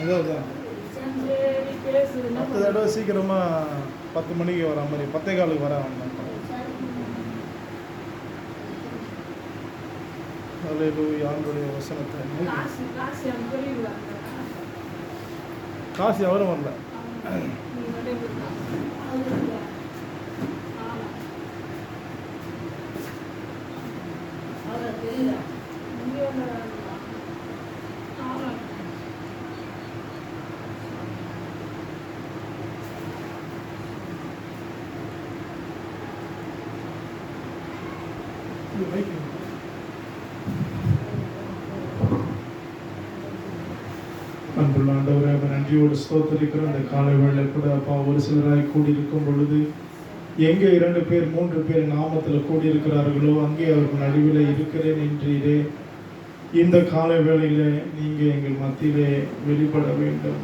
அதான் அடுத்த தடவை சீக்கிரமாக 10 மணிக்கு வர மாதிரி 10:15 வர வந்தேன். ஆண்டுடைய வசனத்தை காசு எவரும் வரல. அன்புள்ள ஆண்டவரே, நன்றியோடு ஸ்தோத்திரிக்கிற அந்த காலை வேளை கூட அப்பா ஒரு சிலராய் கூடியிருக்கும் பொழுது எங்கே 2 பேர் 3 பேர் நாமத்தில் கூடியிருக்கிறார்களோ அங்கே அவர்கள் நடுவில் இருக்கிறேன் என்றீரே. இந்த காலை வேளையிலே நீங்க எங்கள் மத்தியிலே வெளிப்பட வேண்டும்.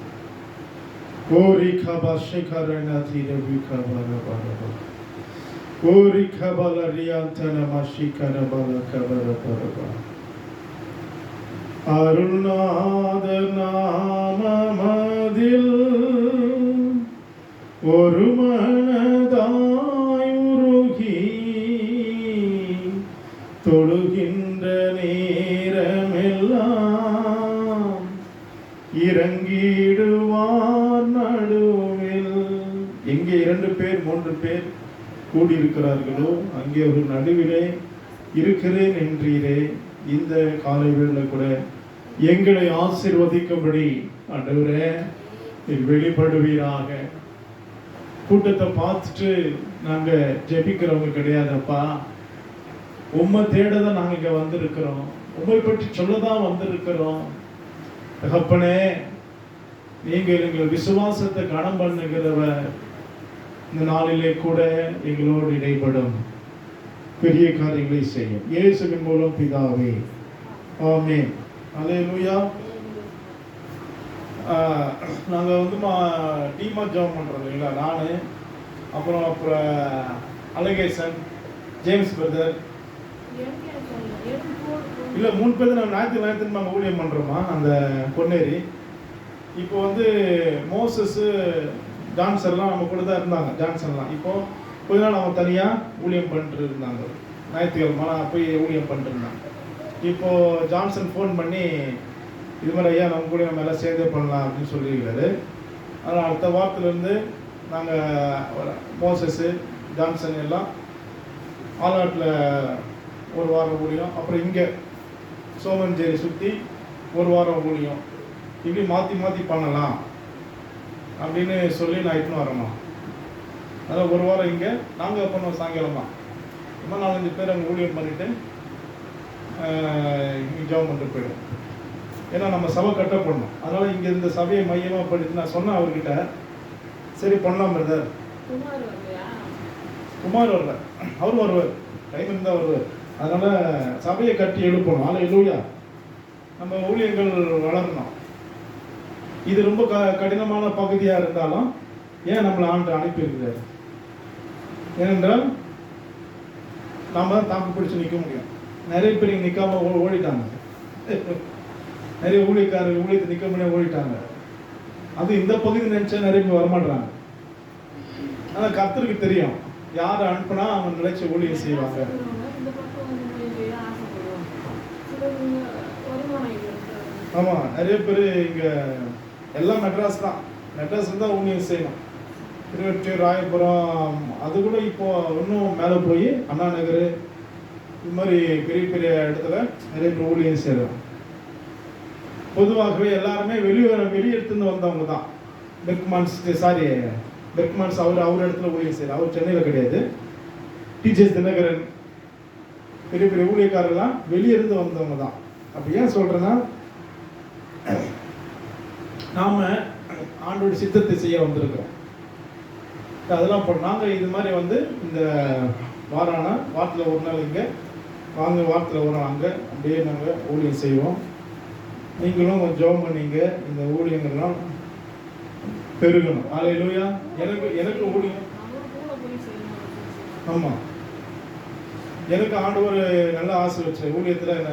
ஓரி கபா ஷேகரனா தீரவி கபரபரப ஓரி கபல ரியாந்தன மஷிகரபல கபரபரப அருள்நாத நாமமதில் ஒரு மனதாய் உருகி தொழுகின்ற நேரமெல்லாம் இறங்கிடுவார் நடுவில். எங்கே 2 பேர் 3 பேர் கூடியிருக்கிறார்களோ அங்கே ஒரு நடுவிலே இருக்கிறேன் என்றீரே. இந்த காலை வேளை கூட எங்களை ஆசீர்வதிக்கும்படி ஆண்டவரே வெளிப்படுவீராக. கூட்டத்தை பார்த்துட்டு நாங்க ஜெபிக்கிறவங்க கிடையாதப்பா, உம்மை தேடதான் நாங்க இங்க வந்திருக்கிறோம், உம்மை பற்றி சொல்லதான் வந்திருக்கிறோம். தகப்பனே, நீங்க எங்கள் விசுவாசத்தை கனம் பண்ணுகிறவர். இந்த நாளிலே கூட எங்களோடு இடைப்படும் பெரிய காரியங்களை செய்யும் இயேசுவின் மூலம் பிதாவே, ஆமென். அல்லேலூயா. நாங்கள் டீமாக ஜாப் பண்ணுறோம் இல்லைங்களா, நான் அப்புறம் அலகேசன், ஜேம்ஸ் பிரதர், இல்லை 3 பேர் நாங்கள் ஞாயிற்றுக்கிழமை நாங்கள் ஊழியம் பண்ணுறோமா அந்த பொன்னேரி. இப்போ மோசஸு ஜான்சன்லாம் நம்ம கூட தான் இருந்தாங்க. ஜான்சன்லாம் இப்போது கொஞ்ச நாள் அவங்க தனியாக ஊழியம் பண்ணிட்டு இருந்தாங்க. ஞாயிற்றுக்கிழமை நான் போய் ஊழியம் பண்ணிட்டு இருந்தாங்க. இப்போது ஜான்சன் ஃபோன் பண்ணி இது மாதிரி ஐயா நம்ம கூட நம்ம எல்லாம் சேர்ந்தே பண்ணலாம் அப்படின்னு சொல்லியிருக்காரு. அதனால் அடுத்த வாரத்துலேருந்து நாங்கள் மோசஸு ஜான்சன் எல்லாம் ஆலாட்டில் 1 வாரம் ஊழியம், அப்புறம் இங்கே சோமஞ்சேரி சுற்றி 1 வாரம் ஊழியம், இப்படி மாற்றி மாற்றி பண்ணலாம் அப்படின்னு சொல்லி நான் இட்டுன்னு வரேம்மா. அதனால் 1 வாரம் இங்கே நாங்கள் பண்ணுவோம் சாயங்காலமா. இன்னும் 4-5 பேர் அங்கே ஊழியம் பண்ணிவிட்டு இங்கே ஜாப் பண்ணிட்டு போயிடுவோம். ஏன்னா நம்ம சபை கட்ட பண்ணணும். அதனால் இங்கே இந்த சபையை மையமாக படித்து நான் சொன்னேன் அவர்கிட்ட, சரி பண்ணலாம் பிரதர். குமார் வரல, அவர் வருவார், டைம் இருந்தால் வருவார். அதனால் சபையை கட்டி எழுப்பணும். அல்லேலூயா. நம்ம ஊழியங்கள் வளரணும். இது ரொம்ப கடினமான பகுதியாக இருந்தாலும் ஏன் நம்மளை ஆண்டு அனுப்பியிருக்கிறார்? ஏனென்றால் நாம் தான் தாக்கு பிடிச்சி நிற்க முடியும். நிறைய பேர் இங்கே நிற்காம ஓடிட்டாங்க. நிறைய ஊழியக்காரர்கள் ஊழியத்தை நிற்க முடியாது ஓடிட்டாங்க. அது இந்த பகுதி நினைச்சா நிறைய பேர் வரமாட்டாங்க. ஆனால் கர்த்தருக்கு தெரியும் யாரை அனுப்புனா அவன் நினைச்ச ஊழியம் செய்வாங்க. ஆமாம், நிறைய பேர் இங்கே எல்லாம் மெட்ராஸ் தான், மெட்ராஸில் தான் ஊழியம் செய்யணும். திருவெற்றியூர், ராயபுரம், அது கூட இப்போ இன்னும் மேலே போய் அண்ணா நகர் இது மாதிரி பெரிய பெரிய இடத்துல நிறைய பேர் ஊழியம் செய்கிறோம். பொதுவாகவே எல்லாருமே வெளியெடுத்துன்னு வந்தவங்க தான். பெர்க்மான்ஸ் அவர் இடத்துல ஊழியம் செய்கிறார். அவர் சென்னையில் கிடையாது. டிஜிஎஸ் தினகரன், பெரிய பெரிய ஊழியக்காரெல்லாம் வெளியிருந்து வந்தவங்க தான். அப்போ ஏன் சொல்கிறேன்னா, நாம் ஆண்டோட சித்தத்தை செய்ய வந்திருக்கிறோம். அதெல்லாம் இப்போ நாங்கள் இது மாதிரி இந்த வாரத்தில் 1 நாள் இங்கே வாங்க, வாரத்தில் 1 நாள் அங்கே, அப்படியே நாங்கள் ஊழியம் செய்வோம். நீங்களும் கொஞ்சம் ஜெபம் பண்ணீங்க, இந்த ஊழியங்கள்லாம் பெருகணும். அல்லேலூயா. எனக்கு ஊழியம், ஆமாம், எனக்கு ஆண்டவர் நல்ல ஆசை வச்சு ஊழியத்தில் என்ன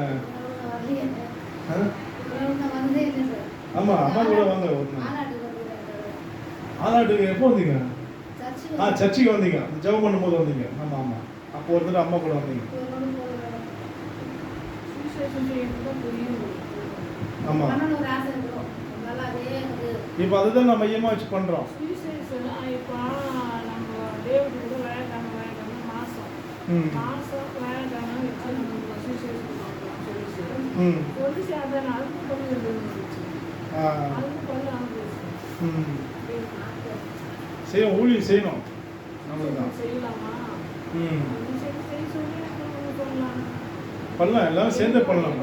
ஆமா அம்மா கூட வாங்க ஒரு நாள். ஆலாட்டுக்கு எப்போ வந்தீங்க? சர்ச்சுக்கு வந்தீங்க, ஜெபம் பண்ணும்போது வந்தீங்க. ஆமா ஆமா, அப்போ ஒரு தடவை அம்மா கூட வந்தீங்க. ஆமா, இப்போ அதுதான் நான் மையமா வச்சு பண்றோம். செய்யணும், ஊழியம் செய்யணும். பண்ணலாம், எல்லாரும் சேர்ந்து பண்ணலாம்.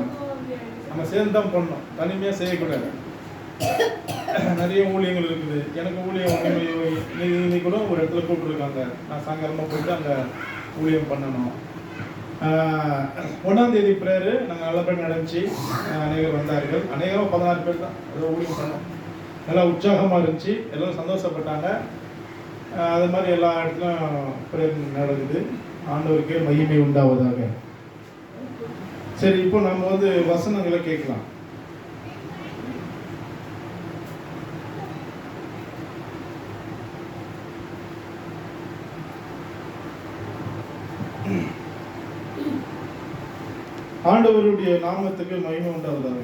நம்ம சேர்ந்து தான் பண்ணணும், தனிமையாக செய்யக்கூடாது. நிறைய ஊழியங்கள் இருக்குது. எனக்கு ஊழியம் இன்னைக்கு கூட ஒரு இடத்துல கூப்பிட்டுருக்காங்க. நான் சாயங்காலமாக போயிட்டு அங்கே ஊழியம் பண்ணணும். 1ஆம் தேதி ப்ரேயரு நாங்கள் நல்லபடியாக நடந்துச்சு. அநேகர் வந்தார்கள். அநேகம் 16 பேர் தான் ஏதோ ஊழியம் பண்ணோம். நல்லா உற்சாகமாக இருந்துச்சு, எல்லோரும் சந்தோஷப்பட்டாங்க. அது மாதிரி எல்லா இடத்துலையும் ப்ரேயர் நடக்குது. ஆண்டவருக்கே மகிமை உண்டாவதாக. சரி, இப்போ நம்ம வந்து வசனங்களை கேட்கலாம். ஆண்டவருடைய நாமத்துக்கு மகிமை உண்டாவதாக.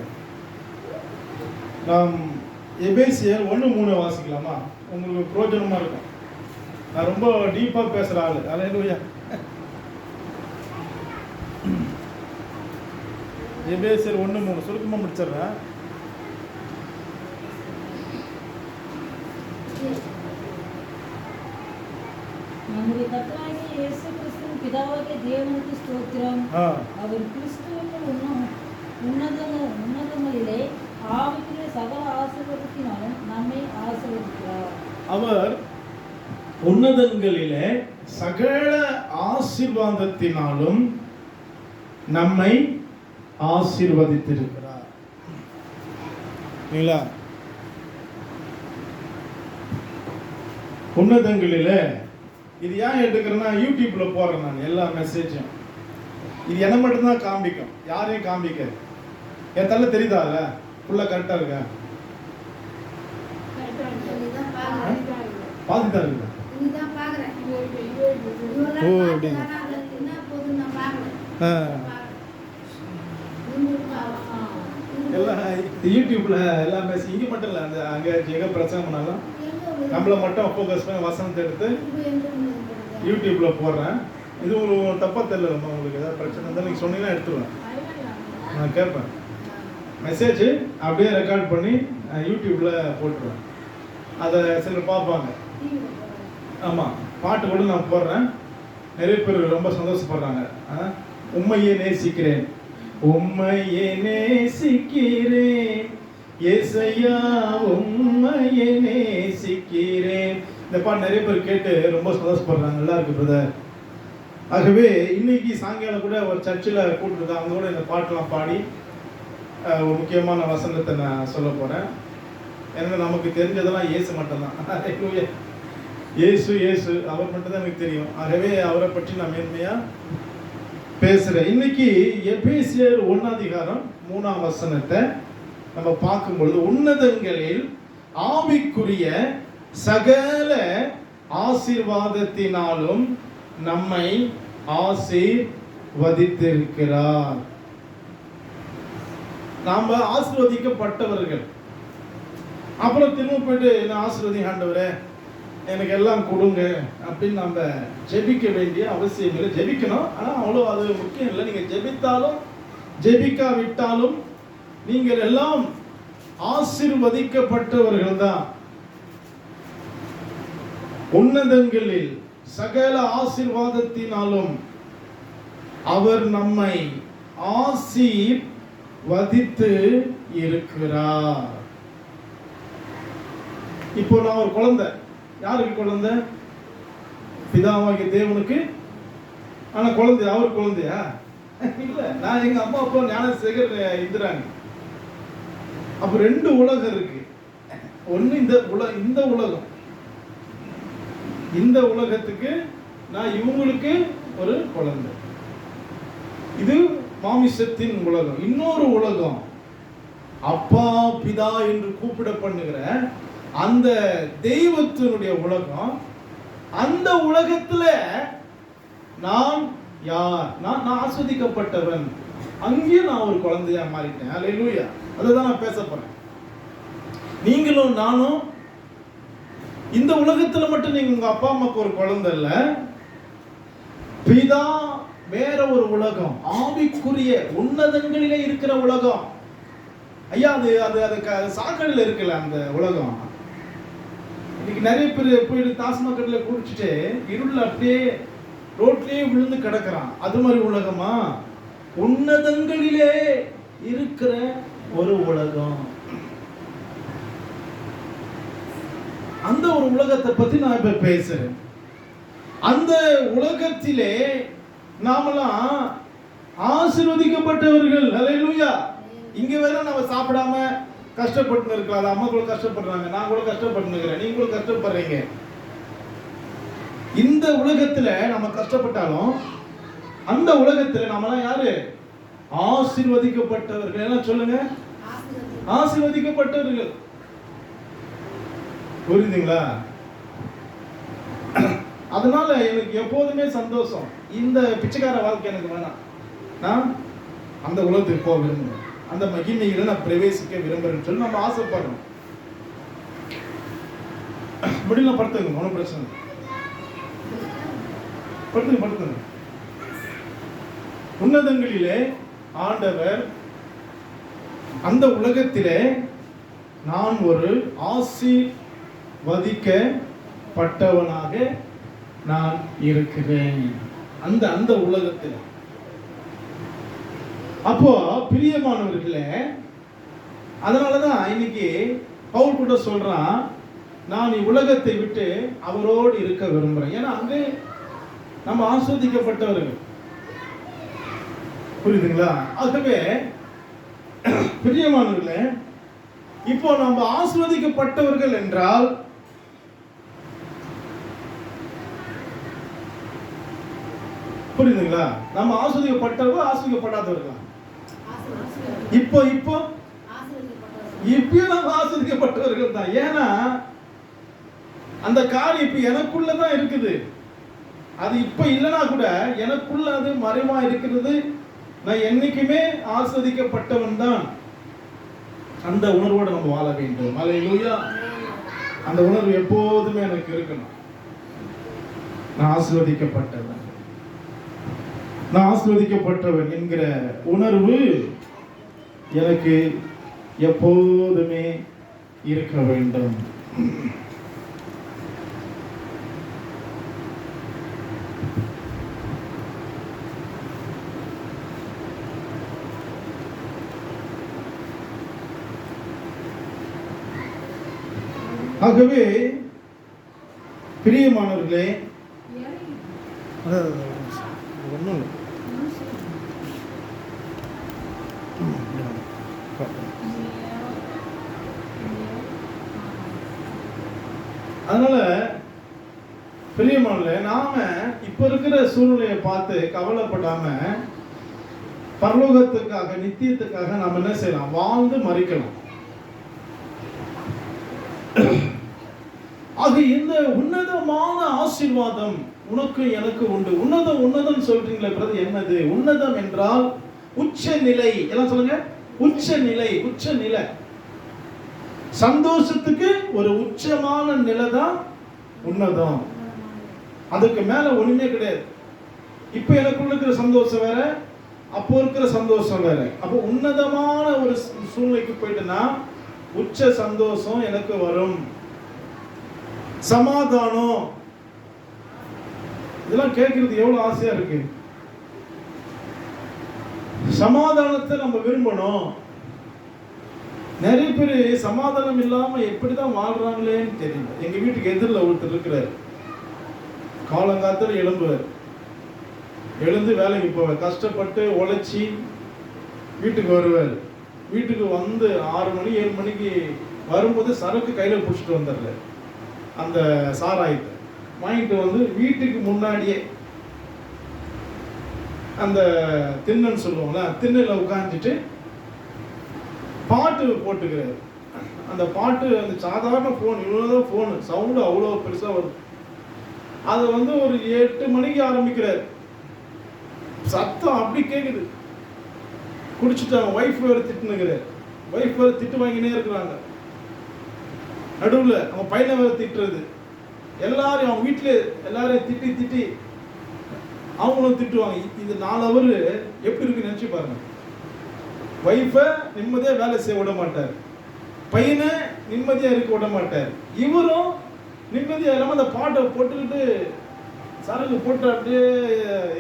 நாம் எபேசியர் 1:3 வாசிக்கலாமா? உங்களுக்கு பிரயோஜனமா இருக்கும். நான் ரொம்ப டீப்பா பேசுற ஆளு. அல்லேலூயா. எபேசியர் 1:3 சுருக்கமா முடிச்சிடுறேன். நம்முடைய கர்த்தராகிய இயேசு கிறிஸ்துவின் பிதாவாகிய தேவனுக்கு ஸ்தோத்திரம். அவர் கிறிஸ்துவின் உன்னதங்களிலே ஆவிக்குரிய சகல ஆசீர்வாதத்தினாலும் நம்மை ஆசீர்வதிக்கிறார். அவர் உன்னதங்களிலே சகல ஆசீர்வாதத்தினாலும் நம்மை ஆசீர்வதித்திருக்கிறார். இல்லையா? உன்னதங்களிலே இது ஏன் எடுக்கிறேன்னா, யூடியூப்ல போடுறேன் நான் எல்லா மெசேஜும். இது என்ன மட்டும்தான் காண்பிக்கும், யாரையும் காண்பிக்காது. என் தள்ள தெரியுதால ஃபுல்லா கரெக்டா இருக்கா? பார்த்துட்டா இருக்கா? ஓ, அப்படிங்க. எல்லாம் யூடியூப்ல எல்லா மெசேஜ் இங்கே மட்டும் இல்லை, அந்த அங்கே எங்கே பிரச்சனை பண்ணாலும் நம்மளை மட்டும் ஃபோக்கஸ் பண்ணி வசனத்தை எடுத்து யூடியூப்ல போடுறேன். இது ஒரு தப்பா தெரியலம்மா, உங்களுக்கு ஏதாவது பிரச்சனை இருந்தால் நீங்கள் சொன்னீங்கன்னா எடுத்துருவேன். நான் கேட்பேன், மெசேஜ் அப்படியே ரெக்கார்ட் பண்ணி யூடியூப்ல போட்டுருவேன். அதை சிலர் பார்ப்பாங்க. ஆமாம், பாட்டு கூட நான் போடுறேன். நிறைய பேர் ரொம்ப சந்தோஷப்படுறாங்க. உம்மையே நேசிக்கிறேன், உம்மையே நேசிக்கிறேன், ஏசையா உம்மையே நேசிக்கிறேன். இந்த பாட்டு நிறைய பேர் கேட்டு ரொம்ப சந்தோஷப்படுறாங்க. நல்லா இருக்கு பிரதர். ஆகவே இன்னைக்கு சாயங்காலம் கூட ஒரு சர்ச்சில் கூப்பிட்டுருக்காங்க. அவங்க கூட இந்த பாட்டெல்லாம் பாடி ஒரு முக்கியமான வசனத்தை நான் சொல்ல போகிறேன். ஏன்னா நமக்கு தெரிஞ்சதெல்லாம் இயேசு மட்டும்தான். இயேசு இயேசு அவர் மட்டும்தான் எனக்கு தெரியும். ஆகவே அவரை பற்றி நான் மேன்மையாக பேசுகிறேன். இன்னைக்கு எபேசியர் 1:3 வசனத்தை நம்ம பார்க்கும்பொழுது, உன்னதங்களில் ஆவிக்குரிய சகல ஆசீர்வாதத்தினாலும் நம்மை ஆசீர்வதித்திருக்கிறார். நாம ஆசீர்வதிக்கப்பட்டவர்கள். அப்புறம் திரும்ப போயிட்டு நான் ஆசீர்வதி ஆண்டவரே எனக்கு எல்லாம் கொடுங்க அப்படின்னு நம்ம ஜெபிக்க வேண்டிய அவசியம் இல்லை. ஜெபிக்கணும், ஆனால் அவ்வளோ அது முக்கியம் இல்லை. நீங்கள் ஜெபித்தாலும் ஜெபிக்காவிட்டாலும் நீங்கள் எல்லாம் ஆசீர்வதிக்கப்பட்டவர்கள் தான். உன்னதங்களில் சகல ஆசீர்வாதத்தினாலும் அவர் நம்மை ஆசீர்வதித்து இருக்கிறார். இப்போ நான் ஒரு குழந்தை. யாருக்கு குழந்தை? பிதாவாகிய தேவனுக்கு. ஆனா குழந்தை அவர் குழந்தையா? இல்ல, நான் எங்க அம்மா அப்பா ஞானசேகர் இந்திராணி. அப்ப 2 உலகம் இருக்கு. ஒண்ணு இந்த உலகம். இந்த உலகத்துக்கு நான் இவங்களுக்கு ஒரு குழந்தை. இது மாமிசத்தின் உலகம். இன்னொரு உலகம் அப்பா பிதா என்று கூப்பிட பண்ணுகிற அந்த தெய்வத்தினுடைய உலகம். அந்த உலகத்துல நான் யார்? நான் ஆஸ்வதிக்கப்பட்டவன். அங்கேயும் நான் ஒரு குழந்தையா மாறிட்டேன். அல்லேலூயா. அதுதான் நான் பேச போறேன். நீங்களும் நானும் இந்த உலகத்துல மட்டும் நீங்க உங்க அப்பா அம்மாக்கு ஒரு குழந்தை இல்ல. பிதா வேற ஒரு உலகம், ஆவிக்குரிய உன்னதங்களிலே இருக்கிற உலகம். ஐயா அது சாக்கடையில் இருக்குல்ல அந்த உலகம். இன்னைக்கு நிறைய பேர் போயிட்டு தாஸ்மாக்கடையில குடிச்சிட்டு இருள் அப்படியே ரோட்லயே விழுந்து கிடக்குறான். அது மாதிரி உலகமா? உன்னதங்களிலே இருக்கிற ஒரு உலகம். அந்த ஒரு உலகத்தை பத்தி நான் இப்ப பேசுறேன். அந்த உலகத்திலே நாமெல்லாம் ஆசீர்வதிக்கப்பட்டவர்கள். அல்லேலூயா. இங்க வேற நம்ம சாப்பிடாம கஷ்டப்பட்டு இருக்கலாம். அம்மா கூட கஷ்டப்படுறாங்க, நான் கூட கஷ்டப்பட்டு இருக்கிறேன், நீங்க கூட கஷ்டப்படுறீங்க. இந்த உலகத்துல நம்ம கஷ்டப்பட்டாலும் அந்த உலகத்துல நாமெல்லாம் யாரு? ஆசீர்வதிக்கப்பட்டவர்கள். எல்லாம் சொல்லுங்க, ஆசீர்வதிக்கப்பட்டவர்கள். புரியுதுங்களா? அதனால எனக்கு எப்போதுமே சந்தோஷம். இந்த பிச்சைக்கார வாழ்க்கை எனக்கு வேணாம். நான் அந்த உலகத்துக்கு போக விரும்புகிறேன், அந்த மகிமையில நான் பிரவேசிக்க விரும்புறேன்னு சொல்லி நம்ம ஆசைப்படுறோம். முடியல படுத்துங்க, ஒன்றும் பிரச்சனை இல்லை. படுத்துங்க. உன்னதங்களிலே ஆண்டவர் அந்த உலகத்திலே நான் ஒரு ஆசீர்வதிக்கப்பட்டவனாக நான் இருக்கிறேன். அந்த உலகத்தில். அப்போ பிரியமானவர்களே, அதனாலதான் இன்னைக்கு பவுல் கூட சொல்றான், நான் உலகத்தை விட்டு அவரோடு இருக்க விரும்புறேன். ஏன்னா அங்கே நம்ம ஆஸ்வதிக்கப்பட்டவர்கள். புரியுதுங்களா? ஆகவே பிரியமானவர்களே, இப்போ நம்ம ஆஸ்வதிக்கப்பட்டவர்கள் என்றால் புரியுதுங்களா? நம்ம ஆஸ்வதிக்கப்பட்டவர்கள் ஆஸ்வதிக்கப்படாதவர்களா? இப்போ நம்ம ஆஸ்வதிக்கப்பட்டவர்கள் தான். ஏன்னா அந்த காரியம் இப்ப எனக்குள்ளதான் இருக்குது. அது இப்ப இல்லைன்னா கூட எனக்குள்ள அது மறைவா இருக்கிறது. நான் என்னைக்குமே ஆஸ்வதிக்கப்பட்டவன் தான். அந்த உணர்வோடு நம்ம வாழ வேண்டும். அல்லேலூயா. அந்த உணர்வு எப்போதுமே எனக்கு இருக்கணும். நான் ஆஸ்வதிக்கப்பட்டவன் என்கிற உணர்வு எனக்கு எப்போதுமே இருக்க வேண்டும். ஆகவே பிரியமானவர்களே, ஒன்றும் அதனால பிரியமானவர்களே, நாம இப்ப இருக்கிற சூழ்நிலையை பார்த்து கவலைப்படாம பரலோகத்துக்காக, நித்தியத்துக்காக நாம என்ன செய்யலாம்? வாழ்ந்து மறிக்கலாம். ஆக இந்த உன்னதமான ஆசீர்வாதம் உனக்கு எனக்கு உண்டு. உன்னதம் சொல்றீங்களே பிரதர், என்னது உன்னதம் என்றால்? உச்ச நிலை. எல்லாம் சொல்லுங்க, உச்ச நிலை. சந்தோஷத்துக்கு ஒரு உச்சமான நிலை தான் உன்னதம். அதுக்கு மேல ஒண்ணுமே கிடையாது. இப்ப எனக்குள்ள இருக்கிற சந்தோஷம் வேற, அப்போ இருக்கிற சந்தோஷம் வேற. அப்போ உன்னதமான ஒரு சூழ்நிலைக்கு போயிட்டுனா உச்ச சந்தோஷம் எனக்கு வரும். சமாதானம், இதெல்லாம் கேட்கறது எவ்வளவு ஆசையா இருக்கு. சமாதானத்தை நம்ம விரும்பணும். நிறைய பேர் சமாதானம் இல்லாம எப்படிதான் வாழ்றாங்களேன்னு தெரியல. எங்க வீட்டுக்கு எதிரில் ஒருத்தர் இருக்கிறார். காலங்காலத்தில் எழுந்து வேலைக்கு போவார், கஷ்டப்பட்டு உழைச்சி வீட்டுக்கு வருவார். வீட்டுக்கு வந்து 6 மணி 7 மணிக்கு வரும்போது சரக்கு கையில பிடிச்சிட்டு வந்துடுற அந்த சாராயத்தை வாங்கிட்டு வந்து வீட்டுக்கு முன்னாடியே அந்த திண்ணன்னு சொல்லுவோம்ல, திண்ணில் உட்காந்துட்டு பாட்டு போட்டுக்கிறாரு. அந்த பாட்டு அந்த சாதாரண ஃபோன், இவ்வளோதான் ஃபோனு, சவுண்டு அவ்வளோ பெருசாக வரும். அதை வந்து ஒரு 8 மணிக்கு ஆரம்பிக்கிறார். சத்தம் அப்படி கேட்குது. குடிச்சிட்டாங்க. ஒய்ஃப் வேறு திட்டுனுங்கிறார். ஒய்ஃப் வேறு திட்டு வாங்கினே இருக்கிறாங்க. நடுவில் அவங்க பையனை வேறு திட்டுறது. எல்லாரையும் அவங்க வீட்டில் எல்லாரையும் திட்டி திட்டி அவங்களும் திட்டுவாங்க. இது 4 ஹவர் எப்படி இருக்குன்னு நினச்சி பாருங்க. ஒய்ஃபை நிம்மதியாக வேலை செய்ய விட மாட்டார், பையனை நிம்மதியாக இருக்க விட மாட்டார், இவரும் நிம்மதியாக இல்லாமல் அந்த பாட்டை போட்டுக்கிட்டு சரக்கு போட்டு அப்படியே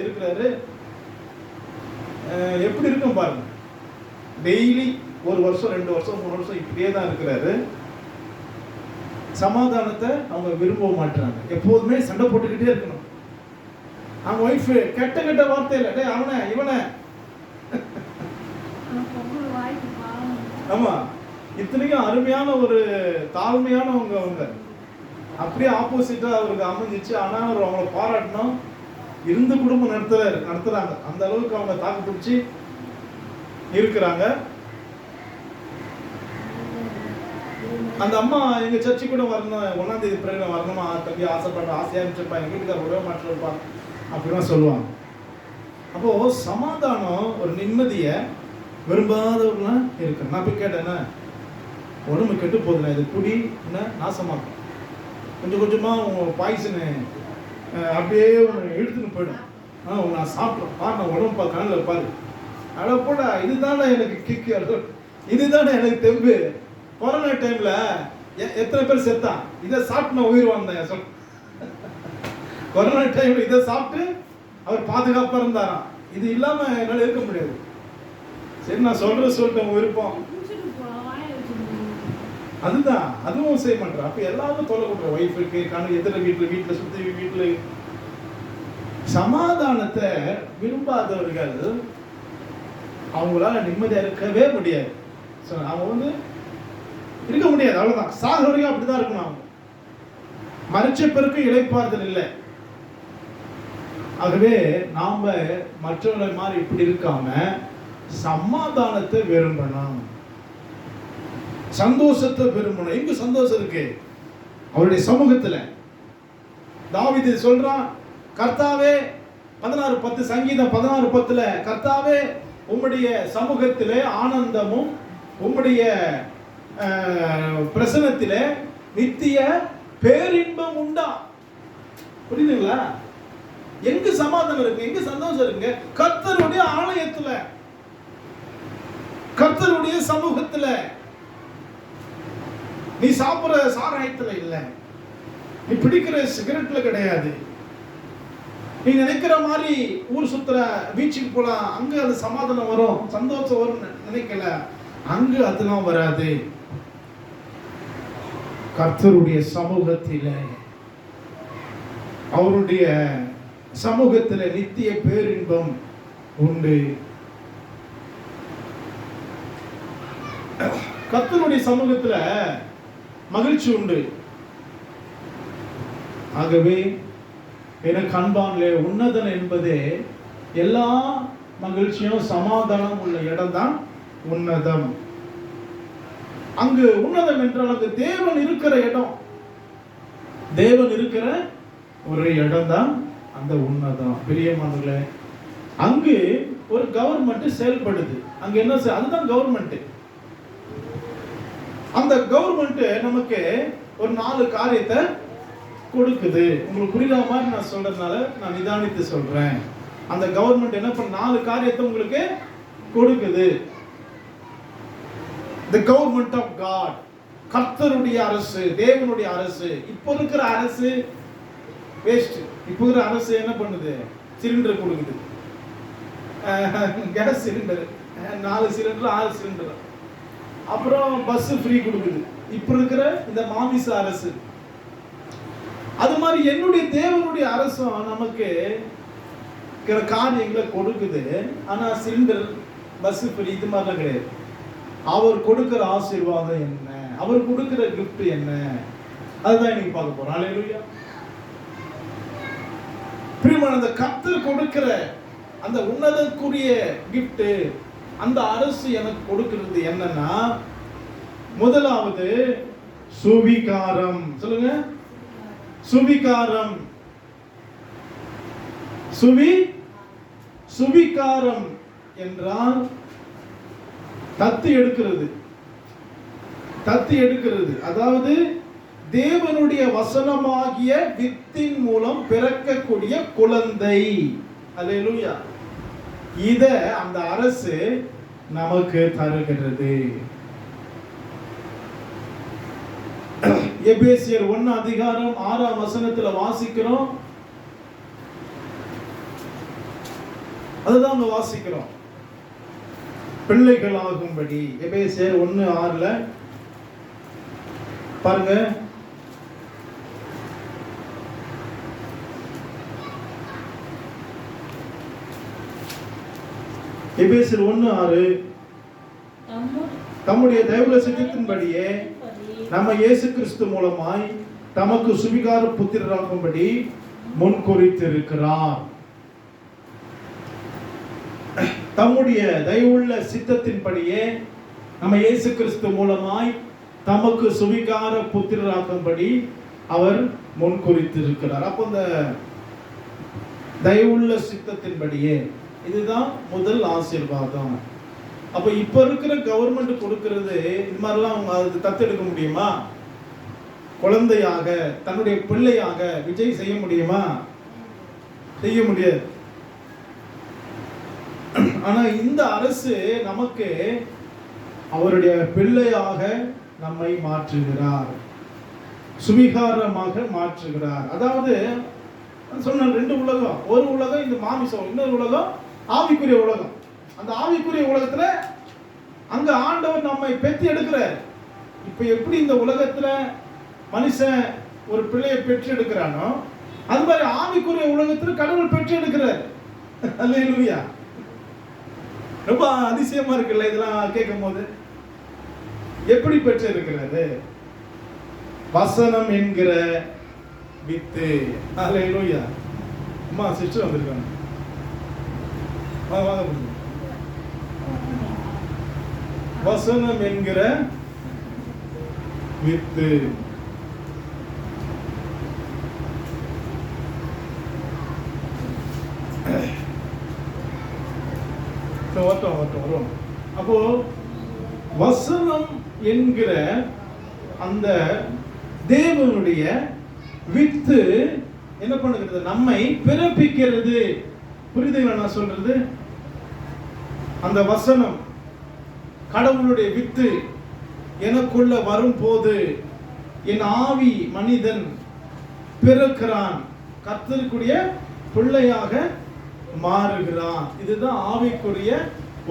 இருக்கிறாரு. எப்படி இருக்கும் பாருங்க. டெய்லி 1 வருஷம் 2 வருஷம் 3 வருஷம் இப்படியே தான் இருக்கிறாரு. சமாதானத்தை அவங்க விரும்ப மாட்டாங்க. எப்போதுமே சண்டை போட்டுக்கிட்டே இருக்கணும். அவங்க ஒய்ஃப் கெட்ட கெட்ட வார்த்தையில டே அவனை இவனை, ஆமா, இத்தனைக்கும் அருமையான ஒரு தாழ்மையானவங்க அவங்க. அப்படியே ஆப்போசிட்டா அவருக்கு அமைஞ்சிச்சு. ஆனா அவர் அவங்கள பாராட்டணும். இருந்து குடும்பம் நடத்துறாங்க. அந்த அளவுக்கு அவங்க தாக்கு பிடிச்சி இருக்கிறாங்க. அந்த அம்மா எங்க சர்ச்சுக்கு கூட வரணும், 1ஆம் தேதி பிறகு வரணுமா தம்பி, ஆசைப்படுற ஆசையா இருந்துச்சுப்பா, எங்க வீட்டுக்கார விடவே மாட்டேருப்பா அப்படிலாம் சொல்லுவாங்க. அப்போ சமாதானம் ஒரு நிம்மதியை விரும்பாதவர்களாம் இருக்கு. நான் போய் கேட்டேன்னா உடம்பு கெட்டு போகுதுண்ணா, இது குடி என்ன நாசமாக்கும், கொஞ்சம் கொஞ்சமா உங்க பாய்சனு அப்படியே உன்னை இழுத்துன்னு போயிடும். நான் சாப்பிட்றேன் பாரு, நான் உடம்பு கண்ணில் பாரு, அட போடா, இதுதானே எனக்கு கிக்கு, இதுதானே எனக்கு தெம்பு. கொரோனா டைம்ல எத்தனை பேர் செத்தான், இதை சாப்பிட்டு நான் உயிர் வாழ்ந்தேன் சொல். கொரோனா டைம்ல இதை சாப்பிட்டு அவர் பாதுகாப்பா இருந்தாராம். இது இல்லாம என்னால இருக்க முடியாது. சரி நான் சொல்லிட்டேன் விருப்பம், அதுதான் அதுவும் செய்ய மாட்டேன். அப்ப எல்லாரும் தொலை கொடுற ஒய்ஃபுக்கு கண்ணு எதிர வீட்டுல சுத்தி வீட்டுல. சமாதானத்தை விரும்பாதவர்கள் அவங்களால நிம்மதியா இருக்கவே முடியாது. அவங்க வந்து இருக்க முடியாது, அவ்வளவுதான். சாக வரைக்கும் அப்படிதான் இருக்கணும். அவங்க மரிச்ச பிறகு இளைப்பாறுதல் இல்லை. ஆகவே நாம மற்றவர்களை மாதிரி இப்படி இருக்காம சமாதானத்தை விரும்பணும், சந்தோஷத்தை விரும்பணும். எங்க சந்தோஷம் இருக்கு? அவருடைய சமூகத்துல. தாவீது சொல்றான், கர்த்தாவே 16:10 சங்கீதம் 16:10 கர்த்தாவே உம்முடைய சமூகத்திலே ஆனந்தமும் உம்முடைய பிரசன்னத்திலே நித்திய பேரின்பம் உண்டா. புரியுதுங்களா? எங்க சமாதானம் இருக்கு, எங்க சந்தோஷம் இருக்கு? கர்த்தருடைய ஆலயத்துல, கர்த்தருடைய சமூகத்துல. நீ சாப்பிடுற சாராயத்துல இல்ல, நீ பிடிக்கிற சிகரெட்ல கிடையாது, நீ நினைக்கிற மாதிரி ஊர் சுத்துற பீச்சுக்கு போலாம் அங்க அது சமாதானம் வரும் சந்தோஷம் வரும் நினைக்கல, அங்கு அதெல்லாம் வராது. கர்த்தருடைய சமூகத்தில, அவருடைய சமூகத்தில நித்திய பேரின்பம் உண்டு. கர்த்தருடைய சமூகத்துல மகிழ்ச்சி உண்டு. ஆகவே எனக்கு அன்பானே, உன்னதன் என்பதே எல்லா மகிழ்ச்சியும் சமாதானம் உள்ள இடம் தான் உன்னதம். அங்கு உன்னதம் என்றால் அங்கு தேவன் இருக்கிற இடம், தேவன் இருக்கிற ஒரு இடம் தான் அந்த உன்னதம். பிரியமானவர்களே, அங்கு ஒரு கவர்மெண்ட் செயல்படுது. அங்க என்ன அதுதான் கவர்மெண்ட். அந்த கவர்மெண்ட் நமக்கு ஒரு 4 காரியத்தை கொடுக்குது. உங்களுக்கு புரியுற மாதிரி நான் சொல்றதுனால நான் நிதானித்து சொல்றேன். அந்த கவர்மெண்ட் என்ன பண்ண 4 காரியத்தை உங்களுக்கு கொடுக்குது. The government of God, கர்த்தருடைய அரசு, தேவனுடைய அரசு. இப்போ இருக்கிற அரசு வேஸ்ட். இப்போ இருக்கிற அரசு என்ன பண்ணுது? சிலிண்டர் கொடுக்குது, கேஸ் சிலிண்டர் 4 சிலிண்டர் 6 சிலிண்டர். அப்புறம் பஸ் ஃப்ரீ கொடுக்குது. இப்போ இருக்கிற இந்த மாமிச அரசு. அது மாதிரி என்னுடைய தேவனுடைய அரசும் நமக்கு காரியங்களை கொடுக்குது. ஆனா சிலிண்டர் பஸ் ஃப்ரீ இது மாதிரிலாம் கிடையாது. அவர் கொடுக்கிற ஆசீர்வாதம் என்ன, அவர் கொடுக்கிற கிஃப்ட் என்ன, அதுதான் இன்னைக்கு பார்க்க போறோம். ஹல்லேலூயா. பிரியமான, அந்த கர்த்தர் கொடுக்கிற அந்த உன்னதக்குரிய கிஃப்ட் அந்த அரசு எனக்கு கொடுக்கிறது என்னன்னா, முதலாவது சுவிகாரம். சொல்லுங்க, சுவிகாரம். சுவிகாரம் என்றால் தத்து எடுக்கிறது. அதாவது தேவனுடைய வசனமாகிய வித்தின் மூலம் பிறக்கக்கூடிய குழந்தை. அல்லேலூயா. இத அந்த அரசு நமக்கு தருகிறது. எபேசியர் 1:6 வாசிக்கிறோம். அதுதான் அங்க வாசிக்கிறோம். பிள்ளைகளாகும்படி. எபேசியர் 1:6 பாருங்க. எபேசியர் 1:6 தம்முடைய தயவுள்ள சித்தத்தின்படியே நம்ம இயேசு கிறிஸ்து மூலமாய் தமக்கு சுவிகார புத்திரராகும்படி முன்குறித்திருக்கிறார். தம்முடைய தயவுள்ள சித்தத்தின்படியே நம்ம இயேசு கிறிஸ்து மூலமாய் தமக்கு சுவிகார புத்திரராகும்படி அவர் முன்குறித்திருக்கிறார். அப்போ இந்த தயவுள்ள சித்தத்தின்படியே இதுதான் முதல் ஆசீர்வாதம். அப்ப இப்ப இருக்கிற கவர்மெண்ட் கொடுக்கிறது இது மாதிரிலாம் அவங்க அது தத்தெடுக்க முடியுமா? குழந்தையாக தன்னுடைய பிள்ளையாக விஜய் செய்ய முடியுமா? செய்ய முடியாது. ஆனா இந்த அரசு நமக்கு அவருடைய பிள்ளையாக நம்மை மாற்றுகிறார், சுவிகாரமாக மாற்றுகிறார். அதாவது சொன்ன ரெண்டு உலகம், ஒரு உலகம் இந்த மாமிசம், இன்னொரு உலகம் ஆவிக்குரிய உலகம். அந்த ஆவிக்குரிய உலகத்துல அங்க ஆண்டவர் நம்மை பெற்று எடுக்கிறார். இப்ப எப்படி இந்த உலகத்துல மனுஷன் ஒரு பிள்ளையை பெற்று எடுக்கிறானோ அது மாதிரி ஆவிக்குரிய உலகத்துல கடவுள் பெற்று எடுக்கிறார். அல்லேலூயா. ரொம்ப அதிசயமா இருக்குல்ல இதெல்லாம் கேட்கும் போது. எப்படி பெற்று இருக்கிறது? வசனம் என்கிற வித்து. அல்லேலூயா. அம்மா சிஸ்டர் வந்திருக்காங்க. வசனம் என்கிற வித்து. வருவோம். அப்போ வசனம் என்கிற அந்த தேவனுடைய வித்து என்ன பண்ணுகிறது? நம்மை பிறப்பிக்கிறது. புரியுதுங்களா நான் சொல்றது? அந்த வசனம் கடவுளுடைய வித்து எனக்குள்ள வரும் போது என் ஆவி மனிதன் பிறக்கிறான், கர்த்தருக்குரிய பிள்ளையாக மாறுகிறான். இதுதான் ஆவிக்குரிய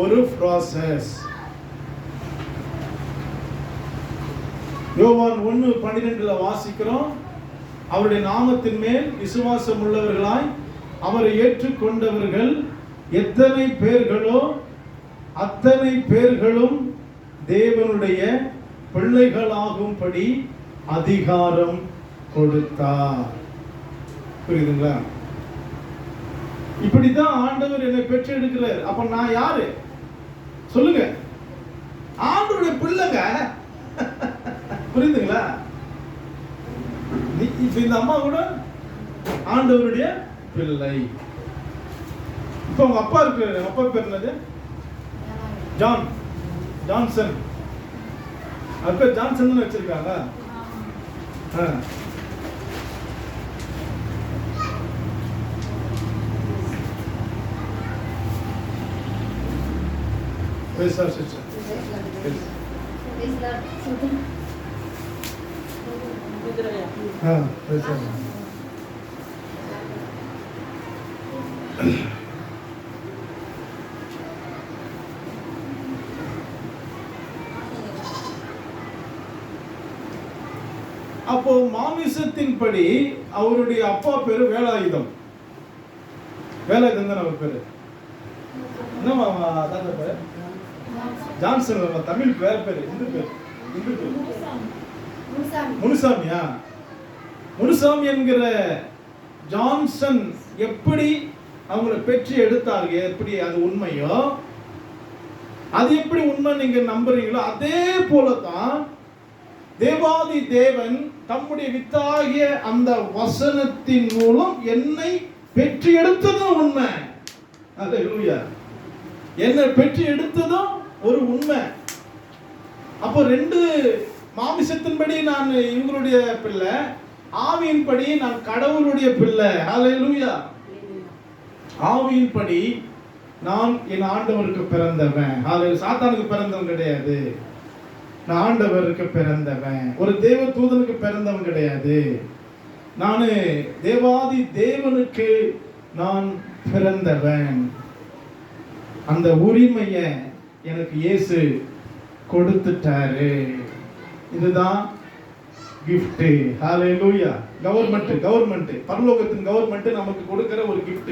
ஒரு process. யோவான் 1:12 வாசிக்கிறோம். அவருடைய நாமத்தின் மேல் விசுவாசம் உள்ளவர்களாய் அவரை ஏற்றுக்கொண்டவர்கள் எத்தனை பேர்களோ அத்தனை பேர்களும் தேவனுடைய பிள்ளைகளாகும்படி அதிகாரம் கொடுத்தார். புரியுதுங்களா? இப்படிதான் ஆண்டவர் என்னை பெற்றெடுக்கிறார். அப்ப நான் யாரு சொல்லுங்க? ஆண்டவருடைய பிள்ளைங்க. புரியுதுங்களா? இப்ப இந்த அம்மா கூட ஆண்டவருடைய பிள்ளை. இப்ப உங்க அப்பா இருக்கிறாரு. அப்பா பேர் என்னது? ஜான்சன். அது பேர் ஜான்சன் வச்சிருக்காங்க. அப்போ மாமிசத்தின்படி அவருடைய அப்பா பேரு வேலாயுதம். வேலாயுதம் தான் அவர் பேரு. என்ன பேரு? ஜான்சன். தமிழ் பேர் பேரு இந்து பேர். முனுசாமியா? முனுசாமி என்கிற ஜான்சன் எப்படி அவங்களை பெற்று எடுத்தார்கள், எப்படி அது உண்மையோ அது எப்படி உண்மை நீங்க நம்புறீங்களோ அதே போலதான் தேவாதி தேவன் தம்முடைய வித்தாகிய அந்த வசனத்தின் மூலம் என்னை பெற்று எடுத்ததும் உண்மை. அல்லேலூயா. என்னை பெற்று எடுத்ததும் ஒரு உண்மை. அப்போ ரெண்டு, மாமிசத்தின்படி நான் இவங்களுடைய பிள்ளை, ஆவியின்படி நான் கடவுளுடைய பிள்ளை. அல்லேலூயா. ஆவியின்படி நான் என் ஆண்டவருக்கு பிறந்தவன். சாத்தானுக்கு பிறந்தவன் கிடையாது. நான் ஆண்டவருக்கு பிறந்தவன். ஒரு தேவ தூதனுக்கு பிறந்தவன் கிடையாது. நான் தேவாதி தேவனுக்கு நான் பிறந்தவன். அந்த உரிமையை எனக்கு இயேசு கொடுத்துட்டாரு. இதுதான் gift. ஹalleluya. கவர்மெண்ட் பரலோகத்தின் கவர்மெண்ட் நமக்கு கொடுக்கிற ஒரு gift.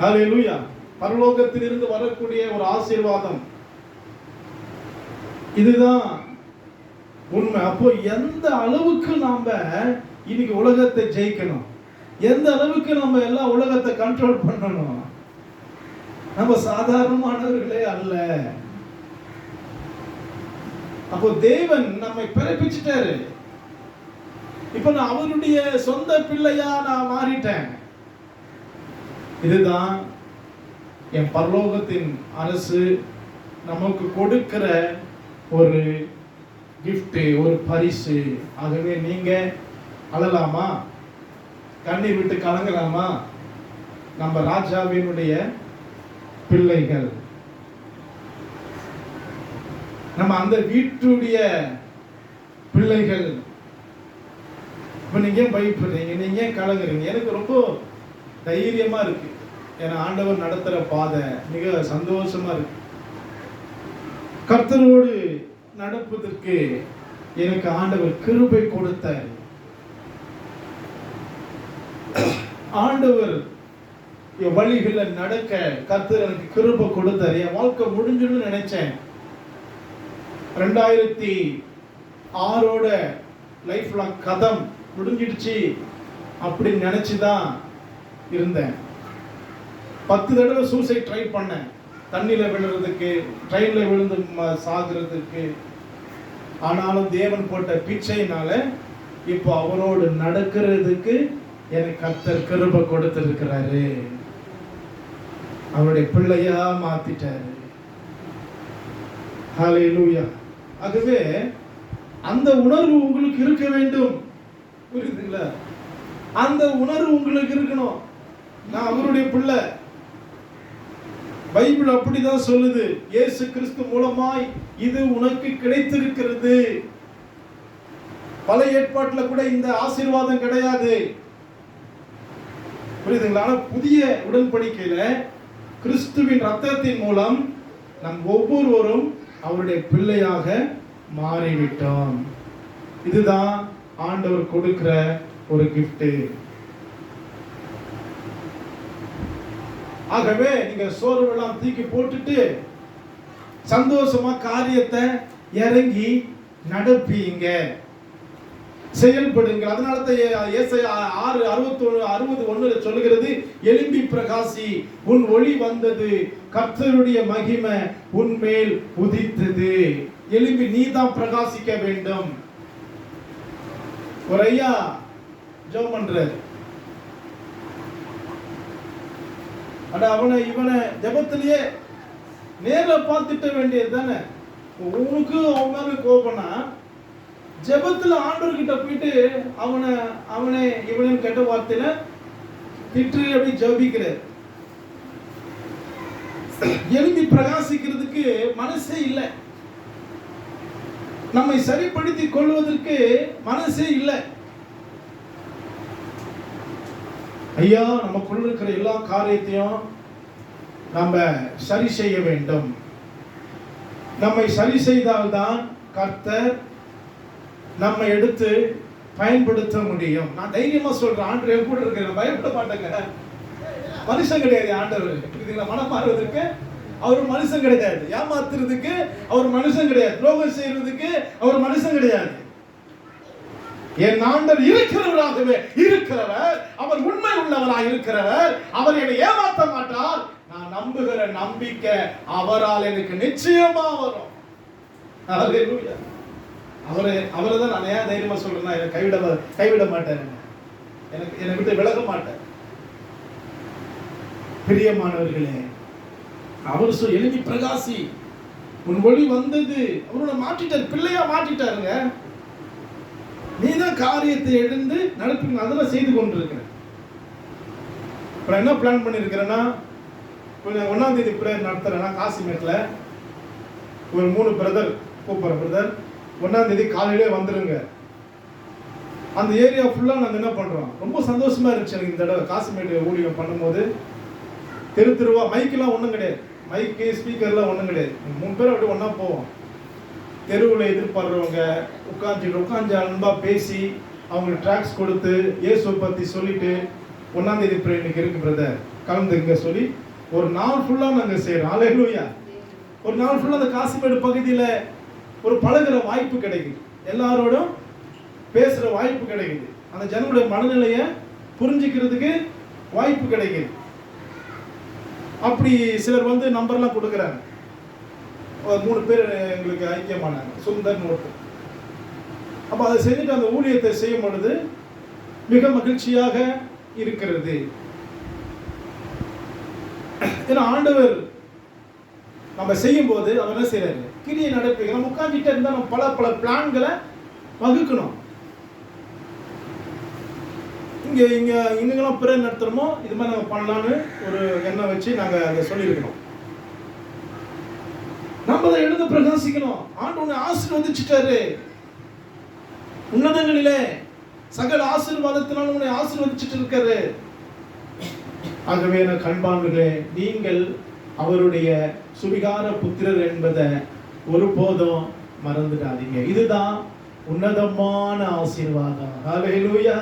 ஹalleluya. பரலோகத்திலிருந்து வரக்கூடிய ஒரு ஆசீர்வாதம். இதுதான் உண்மை. அப்போ எந்த அளவுக்கு நாம இன்னைக்கு உலகத்தை ஜெயிக்கணும், எந்த அளவுக்கு நம்ம எல்லா உலகத்தை கண்ட்ரோல் பண்ணணும், நம்ம சாதாரணமானவர்களே அல்ல. அப்போ தேவன் நம்மை பிறப்பிச்சிட்டாரு. இப்ப நான் அவருடைய சொந்த பிள்ளையா நான் மாறிட்டேன். இதுதான் என் பரலோகத்தின் அரசு நமக்கு கொடுக்கிற ஒரு gift, ஒரு பரிசு. ஆகவே நீங்க அழலாமா, கண்ணீர் விட்டு கலங்கலாமா? நம்ம ராஜாவினுடைய பிள்ளைகள், நம்ம அந்த வீட்டுடைய பிள்ளைகள். இப்ப நீங்க ஏன் பயப்படுறீங்க, நீங்க ஏன் கலங்குறீங்க? எனக்கு ரொம்ப தைரியமா இருக்கு. ஏன்னா ஆண்டவர் நடத்துற பாதை மிக சந்தோஷமா இருக்கு. கர்த்தரோடு நடப்பதற்கு எனக்கு ஆண்டவர் கிருபை கொடுத்தார். ஆண்டவர் என் வழிகளை நடக்க கர்த்தர் எனக்கு கிருபை கொடுத்தார். என் வாழ்க்கை முடிஞ்சுன்னு நினைச்சேன். 2006ஓட லைஃப் லாங் கதம் முடிஞ்சிடுச்சு அப்படின்னு நினைச்சுதான் இருந்தேன். 10 தடவை சூசைட் ட்ரை பண்ணேன். தண்ணியில விழுறதுக்கு, ட்ரெயின்ல விழுந்து சாகுறதுக்கு. ஆனாலும் தேவன் போட்ட பிச்சையினால இப்போ அவரோடு நடக்கிறதுக்கு எனக்கு கர்த்தர் கிருபை கொடுத்திருக்கிறாரு. அவருடைய பிள்ளையா மாத்திட்டாரு. ஹalleluya. ஆகவே அந்த உணர்வு உங்களுக்கு இருக்க வேண்டும். புரியுதுங்களா? அந்த உணர்வு உங்களுக்கு இருக்கணும். நான் அவருடைய பிள்ளை. பைபிள் அப்படிதான் சொல்லுது. இயேசு கிறிஸ்து மூலமாய் இது உனக்கு கிடைத்திருக்கிறது. பழைய ஏற்பாட்டுல கூட இந்த ஆசீர்வாதம் கிடையாது. புரியுதுங்களா? ஆனா புதிய உடன்படிக்கையில கிறிஸ்துவின் ரத்தத்தின் மூலம் நம் ஒவ்வொருவரும் அவருடைய பிள்ளையாக மாறிவிட்டோம். இதுதான் ஆண்டவர் கொடுக்கிற ஒரு gift. ஆகவே நீங்க சோர்வெல்லாம் தூக்கி போட்டுட்டு சந்தோஷமா காரியத்தை இறங்கி நடப்பீங்க, செயல்படுங்க. அதனால தான் ஏசாயா 6:61 சொல்லுகிறது, எழும்பி பிரகாசி, உன் ஒளி வந்தது, கர்த்தருடைய மகிமை உன் மேல் உதித்தது. எழும்பி நீ தான் பிரகாசிக்க வேண்டும். ஒரு ஐயா ஜெபம் பண்றாரு. அட அவனை இவனை ஜெபத்திலேயே நேர்ல பார்த்துட்ட வேண்டியது தானே. உனக்கு அவன் மேல கோபம்னா ஜெபத்துல ஆண்டவர்கிட்ட போயிட்டு அவனை இவனை கெட்ட வார்த்தையில திட்டு அப்படி ஜெபிக்கிறார். எழும்பி பிரகாசிக்கிறதுக்கு மனசே இல்லை. நம்மை சரிப்படுத்திக் கொள்வதற்கு மனசே இல்லை. ஐயா, நமக்குள்ள இருக்கிற எல்லா காரியத்தையும் நம்ம சரி செய்ய வேண்டும். நம்மை சரி செய்தால்தான் கர்த்தர் நம்ம எடுத்து பயன்படுத்த முடியும். நான் தைரியமா சொல்றேன், ஆண்டவர் கூட இருக்கிறேன், பயப்பட மாட்டேங்க. மனுஷன் கிடையாது ஆண்டவர். இதுல மனம் மாறுவதற்கு அவர் மனுஷன் கிடையாது. ஏமாத்துறதுக்கு அவர் மனுஷன் கிடையாது. துரோகம் செய்யறதுக்கு அவர் மனுஷன் கிடையாது. என் ஆண்டவர் இருக்கிறவராகவே இருக்கிறவர். அவர் உண்மை உள்ளவராக இருக்கிறவர். அவர் என்னை ஏமாற்ற மாட்டார். நான் நம்புகிற நம்பிக்கை அவரால் எனக்கு நிச்சயமா வரும். ஹல்லேலூயா. அவரை தான் நான் ஏன் தைரியமா சொல்றேன்னா, என்னை கைவிட மாட்டார், என்னை விட்டு விலக மாட்டார். பிரியமானவர்களே, அவர் எழுதி பிரகாசி, உன் ஒளி வந்தது. அவரோட மாற்றிட்டார், பிள்ளையா மாற்றிட்டாருங்க. நீதான் காரியத்தை எழுந்து நடப்பீங்க, அதெல்லாம் செய்து கொண்டிருக்கிறேன். என்ன பிளான் பண்ணிருக்கிறேன்னா, கொஞ்சம் 1ஆம் தேதி பிரேயர் நடத்துறேன்னா காசிமேட்ல ஒரு 3 பிரதர் கூப்பிடுறேன். பிரதர் 1ஆம் தேதி காலையிலே வந்துருங்க. அந்த ஏரியா ஃபுல்லா நாங்கள் என்ன பண்றோம், ரொம்ப சந்தோஷமா இருந்துச்சு எனக்கு இந்த தடவை காசிமேட் ஊழியம் பண்ணும்போது. தெருவா மைக்கெல்லாம் ஒன்றும் கிடையாது, மைக்கு ஸ்பீக்கர்லாம் ஒன்றும் கிடையாது. 3 பேர் அப்படி ஒன்றா போவோம். தெருவில் எதிர்பார்றவங்க உட்காந்து அன்பா பேசி அவங்களுக்கு ட்ராக்ஸ் கொடுத்து இயேசுவை பற்றி சொல்லிட்டு 1ஆம் தேதி பிரேயர் இன்னைக்கு இருக்கு பிரதர் கலந்துங்க சொல்லி ஒரு நாள் ஃபுல்லாக நாங்கள் செய்கிறோம். ஹல்லேலூயா. ஒரு நாள் ஃபுல்லாக அந்த காசிமேடு பகுதியில் ஒரு பழகுற வாய்ப்பு கிடைக்குது, எல்லாரோடும் பேசுகிற வாய்ப்பு கிடைக்குது, அந்த ஜனங்களுடைய மனநிலையை புரிஞ்சுக்கிறதுக்கு வாய்ப்பு கிடைக்குது. அப்படி சிலர் வந்து நம்பர்லாம் கொடுக்குறாங்க. 3 பேர் எங்களுக்கு ஐக்கியமானாங்க, சுந்தர் நோட்டு. அப்போ அதை செஞ்சுட்டு அந்த ஊழியத்தை செய்யும் பொழுது மிக மகிழ்ச்சியாக இருக்கிறது. ஏன்னா ஆண்டவர் நம்ம செய்யும் போது அவர் என்ன செய்யறாரு, கிரியை நடப்பீங்க. நம்ம உட்காந்துட்டே இருந்தா நம்ம பல பிளான்களை வகுக்கணும். இங்கெல்லாம் பிரேயர் நடத்துறோமோ இது மாதிரி நம்ம பண்ணலான்னு ஒரு எண்ணம் வச்சு நாங்க அதை சொல்லியிருக்கணும். நம்ம அதை எழுத பிரகாசிக்கணும். ஆண்டவனை ஆசீர்வதிச்சிட்டாரு, உன்னதங்களிலே சகல ஆசீர்வாதத்தினால் உன்னை ஆசீர்வதிச்சிட்டு இருக்காரு. ஆகவே நான் கண்பான்களே, நீங்கள் அவருடைய சுவிகார புத்திரர் என்பதை ஒருபோதும் மறந்துடாதீங்க. இதுதான் உன்னதமான ஆசீர்வாதம். ஹல்லேலூயா.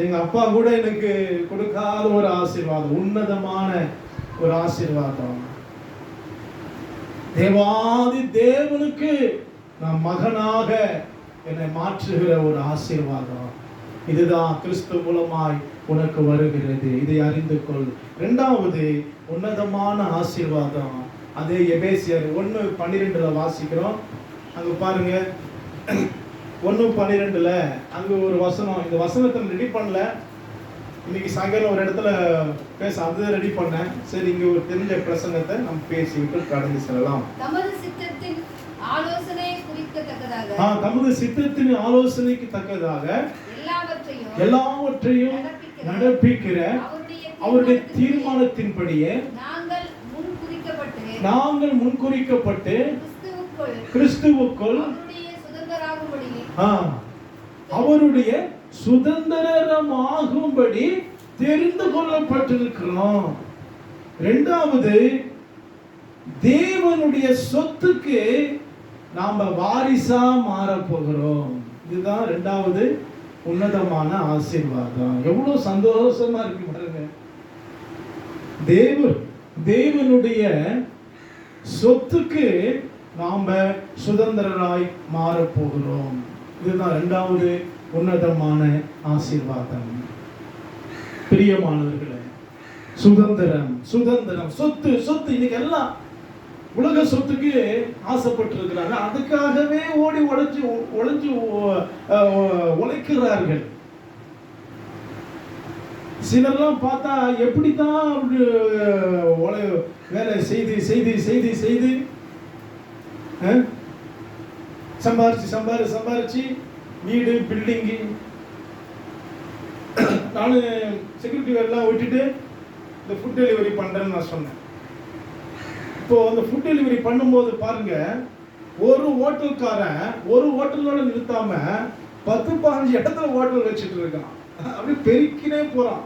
எங்க அப்பா கூட எனக்கு கொடுக்காத ஒரு ஆசீர்வாதம், உன்னதமான ஒரு ஆசீர்வாதம். தேவாதி தேவனுக்கு நான் மகனாக என்னை மாற்றுகிற ஒரு ஆசீர்வாதம். இதுதான் கிறிஸ்து மூலமாய் உனக்கு வருகிறது, இதை அறிந்து கொள். 2வது உன்னதமான ஆசீர்வாதம், அதே எபேசியர் 1:12 வாசிக்கிறோம். அங்க பாருங்க, 1:12 அங்க ஒரு வசனம். இந்த வசனத்தை ரெடி பண்ணல, இன்னைக்கு சாயங்காலம் ஒரு இடத்துல பேச அதை ரெடி பண்ணேன். சரி, இங்க ஒரு தெரிஞ்ச பிரசங்கத்தை நம்ம பேசிவிட்டு கடந்து செல்லலாம். தமது சித்தத்தின் ஆலோசனை குறிக்கத்தக்கதாக, தமது சித்தத்தின் ஆலோசனைக்கு தக்கதாக எல்லாவற்றையும் நடப்பிக்கிற அவருடைய தீர்மானத்தின்படியே நாங்கள் முன்குறிக்கப்பட்டு கிறிஸ்துவுக்குள் அவருடைய சுதந்திரமாகும்படி தெரிந்து கொள்ளப்பட்டிருக்கிறோம். 2வது, தேவனுடைய சொத்துக்கு நாம வாரிசா மாற போகிறோம். இதுதான் 2வது உன்னதமான ஆசீர்வாதம். எவ்வளவு சந்தோஷமா இருக்கு பாருங்க. தேவனுடைய சொத்துக்கு நாம சுதந்திரராய் மாற போகிறோம். இதுதான் 2வது உன்னதமான ஆசீர்வாதம். பிரியமானவர்களே, சுதந்திரம் சொத்து இன்னைக்கு எல்லாம் உலக சொத்துக்கு ஆசைப்பட்டு இருக்கிறாங்க. அதுக்காகவே ஓடி உழைச்சு உழைக்கிறார்கள். சிலர்லாம் பார்த்தா எப்படித்தான் வேலை செய்து சம்பாரிச்சு வீடு பில்டிங்கு. நான் செக்யூரிட்டி வேலைலாம் விட்டுட்டு இந்த ஃபுட் டெலிவரி பண்றேன்னு நான் சொன்னேன். இப்போ அந்த ஃபுட் டெலிவரி பண்ணும்போது பாருங்க, ஒரு ஹோட்டல்காரன் ஒரு ஹோட்டலோட நிறுத்தாம 10-15 இடத்துல ஹோட்டல் வச்சுட்டு இருக்கான். அப்படியே பெருக்கினே போறான்.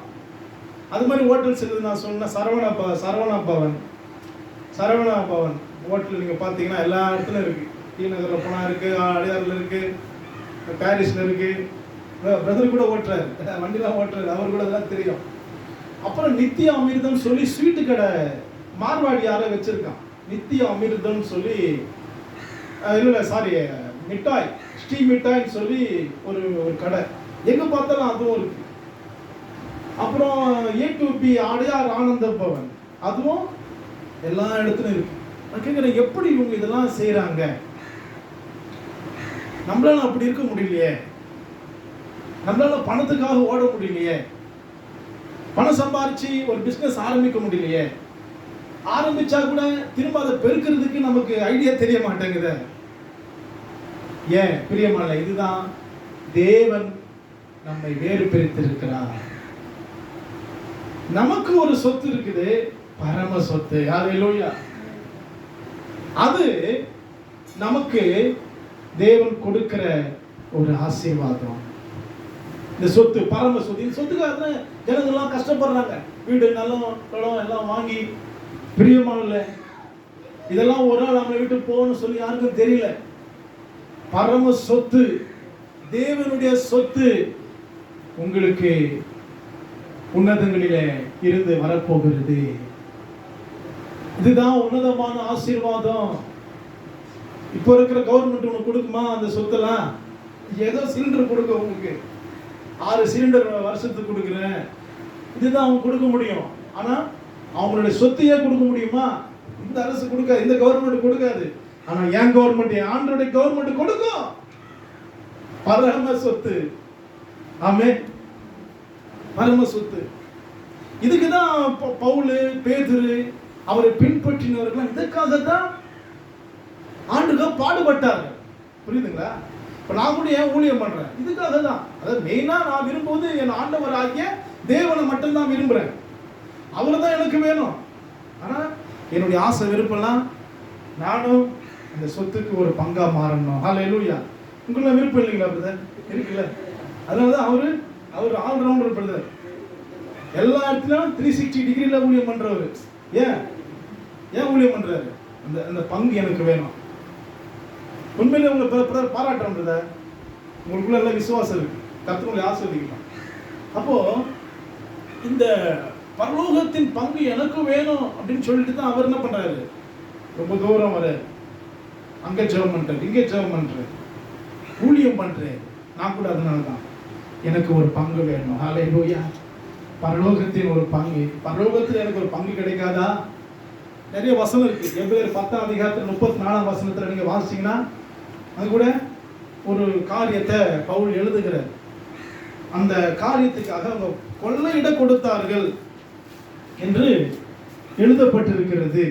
அது மாதிரி ஹோட்டல்ஸ் இருக்குது. நான் சொன்னேன் சரவணா பவன் ஹோட்டல் நீங்க பாத்தீங்கன்னா எல்லா இடத்துலயும் இருக்கு. டி நகர்ல போனா இருக்கு, அடையாறுல இருக்கு, பாரிஸ்ல இருக்கு. பிரதர் கூட ஓட்டுறாரு, வண்டிலாம் ஓட்டுறாரு, அவர் கூட எல்லாம் தெரியும். அப்புறம் நித்திய அமிர்தம் சொல்லி ஸ்வீட்டு கடை மார்வாடி யாரோ வச்சிருக்கான். நித்திய அமிர்தம் சொல்லி மிட்டாய் ஸ்ரீ மிட்டாய்ன்னு சொல்லி ஒரு கடை எங்க பார்த்தாலும் அதுவும் இருக்கு. அப்புறம் A2B அடையார் ஆனந்த பவன், அதுவும் எல்லா இடத்துலையும் இருக்கு. நான் கேட்குறேன், எப்படி இவங்க இதெல்லாம் செய்கிறாங்க? நம்மளால அப்படி இருக்க முடியலையே, நம்மளால பணத்துக்காக ஓட முடியலையே, பணம் சம்பாரிச்சு ஒரு பிஸ்னஸ் ஆரம்பிக்க முடியலையே, ஆரம்பிச்சா கூட திரும்ப அதை பெருக்கிறதுக்கு நமக்கு ஐடியா தெரிய மாட்டேங்குது. ஏன் பிரியமான, இதுதான் தேவன் நம்மை வேறு பிரித்திருக்கிறார். நமக்கு ஒரு சொத்து இருக்குது, பரம சொத்து. ஹல்லேலூயா. அது நமக்கு தேவன் கொடுக்கிற ஒரு ஆசீர்வாதம். இந்த சொத்து பரம சொத்து. இந்த சொத்துக்காக ஜனங்கள்லாம் கஷ்டப்படுறாங்க. வீடு நிலம் எல்லாம் வாங்கி, பிரியமான இதெல்லாம் ஒரு நாள் நம்மளை விட்டு போகணும்னு சொல்லி யாருக்கும் தெரியல. பரம சொத்து, தேவனுடைய சொத்து உங்களுக்கு உன்னதங்களிலே இருந்து வரப்போகிறது. இதுதான் உன்னதமான ஆசீர்வாதம். இப்போ இருக்கிற கவர்மெண்ட் உனக்கு கொடுக்குமா அந்த சொத்தெல்லாம்? ஏதோ சிலிண்டர் கொடுக்க, உங்களுக்கு 6 சிலிண்டர் வருஷத்துக்கு கொடுக்குறேன், இதுதான் அவங்க கொடுக்க முடியும். ஆனா அவங்களுடைய சொத்தையே கொடுக்க முடியுமா? இந்த அரசு கொடுக்காது, இந்த கவர்மெண்ட் கொடுக்காது. ஆனா என் கவர்மெண்ட், ஆண்டவருடைய கவர்மெண்ட் கொடுக்கும். பரம சொத்து. ஆமென். பரம சொத்து. இதுக்குதான் பவுல், பேதுரு, அவரை பின்பற்றினவர்கள் இதற்காக தான் ஆண்டுக்காக பாடுபட்டார்கள். புரியுதுங்களா? இப்ப நான் கூட ஏன் ஊழியம் பண்றேன்? இதுக்காக தான். அதாவது மெயினா நான் விரும்புவது என் ஆண்டவர் ஆகிய தேவனை மட்டும்தான் விரும்புறேன். அவரை தான் எனக்கு வேணும். ஆனா என்னுடைய ஆசை விருப்பம்லாம் நானும் அந்த சொத்துக்கு ஒரு பங்கா மாறணும். ஹல்லேலூயா. உங்களுக்கு விருப்பம் இல்லைங்களா பிரதர்? இருக்குல்ல. அதனாலதான் அவர் ஆல்ரவுண்டர் பிரதர். எல்லா இடத்துலயும் 360 டிகிரில ஊழியம் பண்றவர். ஏன் ஊழியம் பண்றாரு? அந்த பங்கு எனக்கு வேணும். உண்மையிலே உங்களை பாராட்டுறோம் பிரதர். உங்களுக்குள்ள எல்லாம் விசுவாசம் இருக்கு. கர்த்தர் உங்களை ஆசீர்வதிக்கலாம். அப்போ இந்த பரலோகத்தின் பங்கு எனக்கு வேணும் அப்படின்னு சொல்லிட்டு தான் அவர் என்ன பண்றாரு? ரொம்ப தூரம் வர, அங்க ஜெபம் பண்றாரு, இங்க ஜெபம் பண்றாரு, ஊழியம் பண்றாரு. நான் கூட அதனால தான் எனக்கு ஒரு பங்கு வேணும். ஹல்லேலூயா. பரலோகத்தின் ஒரு பங்கு. பரலோகத்தில் எனக்கு ஒரு பங்கு கிடைக்காதா? நிறைய வசனம் இருக்கு. எபிரேயர் 10ஆம் அதிகாரத்தில் 34ஆம் வசனத்துல நீங்க வாசிச்சீங்கன்னா அது கூட ஒரு காரியத்தை பவுல் எழுதுகிறார். அந்த காரியத்துக்காக அவங்க கொள்ளையிட கொடுத்தார்கள் என்று எழுதப்பட்டிருக்கிறது.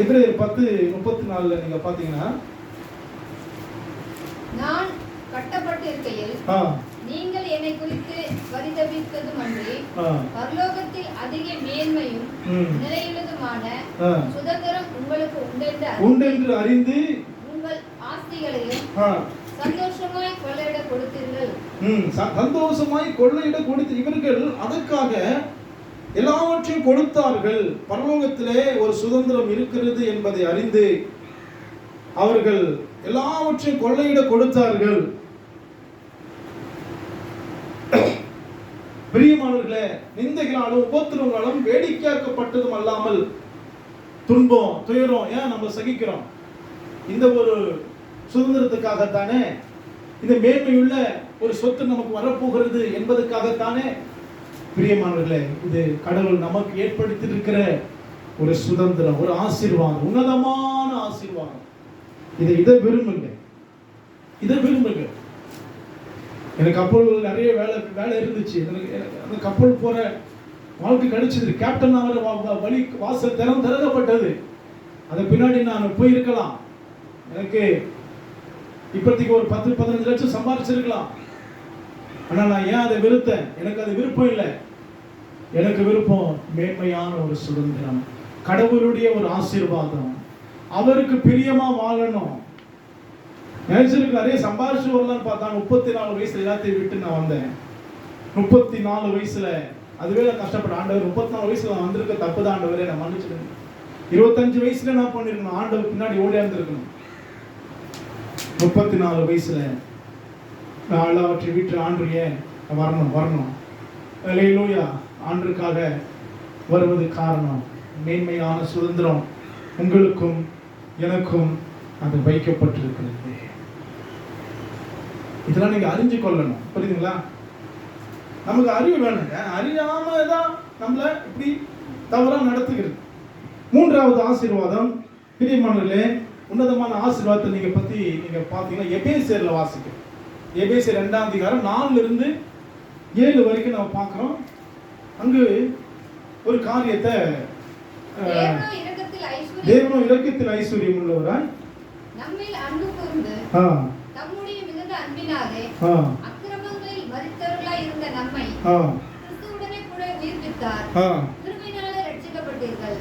எபிரேயர் 10:34 நீங்க பாத்தீங்கன்னா, நான் கட்டப்பட்டு இருக்கையில் நீங்கள் என்னை குறித்து பரிதபித்ததும் அன்றி பரலோகத்தில் அதிக மேன்மையும் நிலையுள்ளதுமான சுதந்திரம் உங்களுக்கு உண்டென்று அறிந்து உங்கள் ஆஸ்திகளையும் சந்தோஷமாய் கொள்ளையிட கொடுத்தீர்கள். சந்தோஷமாய் கொள்ளையிட கொடுத்து இவர்கள் அதற்காக எல்லாவற்றையும் கொடுத்தார்கள். பரலோகத்திலே ஒரு சுதந்திரம் இருக்கிறது என்பதை அறிந்து அவர்கள் எல்லாவற்றையும் கொள்ளையிட கொடுத்தார்கள். பிரியமானவர்களே, நிந்தைகளாலும் உபத்திரவங்களாலும் வேடிக்கையாக்கப்பட்டதும் அல்லாமல் துன்பம், துயரம் ஏன் நம்ம சகிக்கிறோம்? இந்த ஒரு சுதந்திரத்துக்காகத்தானே, இந்த மேன்மையுள்ள ஒரு சொத்து நமக்கு வரப்போகிறது என்பதற்காகத்தானே. பிரியமானவர்களே, இது கடவுள் நமக்கு ஏற்படுத்தியிருக்கிற ஒரு சுதந்திரம், ஒரு ஆசீர்வாதம், உன்னதமான ஆசீர்வாதம். இதை விரும்புங்க, இதை விரும்புங்க. எனக்கு கப்பல் நிறைய வேலை இருந்துச்சு. அந்த கப்பல் போற வாழ்க்கை கிடைச்சது. கேப்டன் ஆகிற வழி வாசல் திறக்கப்பட்டது. அது பின்னாடி நான் போயிருக்கலாம். எனக்கு இப்போதைக்கு ஒரு 10-15 லட்சம் சம்பாதிச்சிருக்கலாம். ஆனால் நான் ஏன் அதை வெறுத்தேன்? எனக்கு அது விருப்பம் இல்லை. எனக்கு விருப்பம் மேன்மையான ஒரு சுதந்திரம், கடவுளுடைய ஒரு ஆசீர்வாதம், அவருக்கு பிரியமா வாழணும். நினைச்சிருக்கு நிறைய சம்பாதிச்சு வரலான்னு பார்த்தா 34 வயசுல எல்லாத்தையும் விட்டு நான் வந்தேன். 34 வயசுல அதுவே நான் கஷ்டப்பட்ட ஆண்டவர். 34 வயசுல நான் வந்திருக்க தப்பு தான் ஆண்டவரே, நான் மன்னிச்சிடுங்க. 25 வயசுல நான் பண்ணிருக்கணும், ஆண்டவர் பின்னாடி ஓடியா இருந்திருக்கணும். 34 வயசுல நான் எல்லாவற்றையும் விட்டு ஆண்டு வரணும். அல்லேலூயா. ஆண்டுக்காக வருவது காரணம் மேன்மையான சுதந்திரம் உங்களுக்கும் எனக்கும் அது வைக்கப்பட்டிருக்கிறது. இதெல்லாம் நீங்க அறிஞ்சு கொள்ளணும். புரியுதுங்களா? நமக்கு அறிவு வேணுங்க. அறியாம தான் நம்மளை இப்படி தவறா நடத்துகிறது. மூன்றாவது ஆசீர்வாதம், பிரியமானவர்களே, உன்னதமான ஆசீர்வாதத்தை நீங்க பார்த்தீங்கன்னா எபேசியர்ல வாசிக்கிறோம். எபேசியர் 2ஆம் அதிகாரம் 4 இருந்து 7 வரைக்கும் நம்ம பார்க்கிறோம். அங்கு ஒரு காரியத்தை தேவனோ இரக்கத்தில் ஐஸ்வர்யம் உள்ளவராய் நம்மில் அன்பு கூர்ந்து தம்முடைய மிகுந்த அன்பினாலே அக்கிரமங்களில் மரித்தவர்களாய் இருந்த நம்மை கிறிஸ்துவுடனே கூட உயிர்ப்பித்தார். கிருபையினாலே ரட்சிக்கப்பட்டீர்கள்.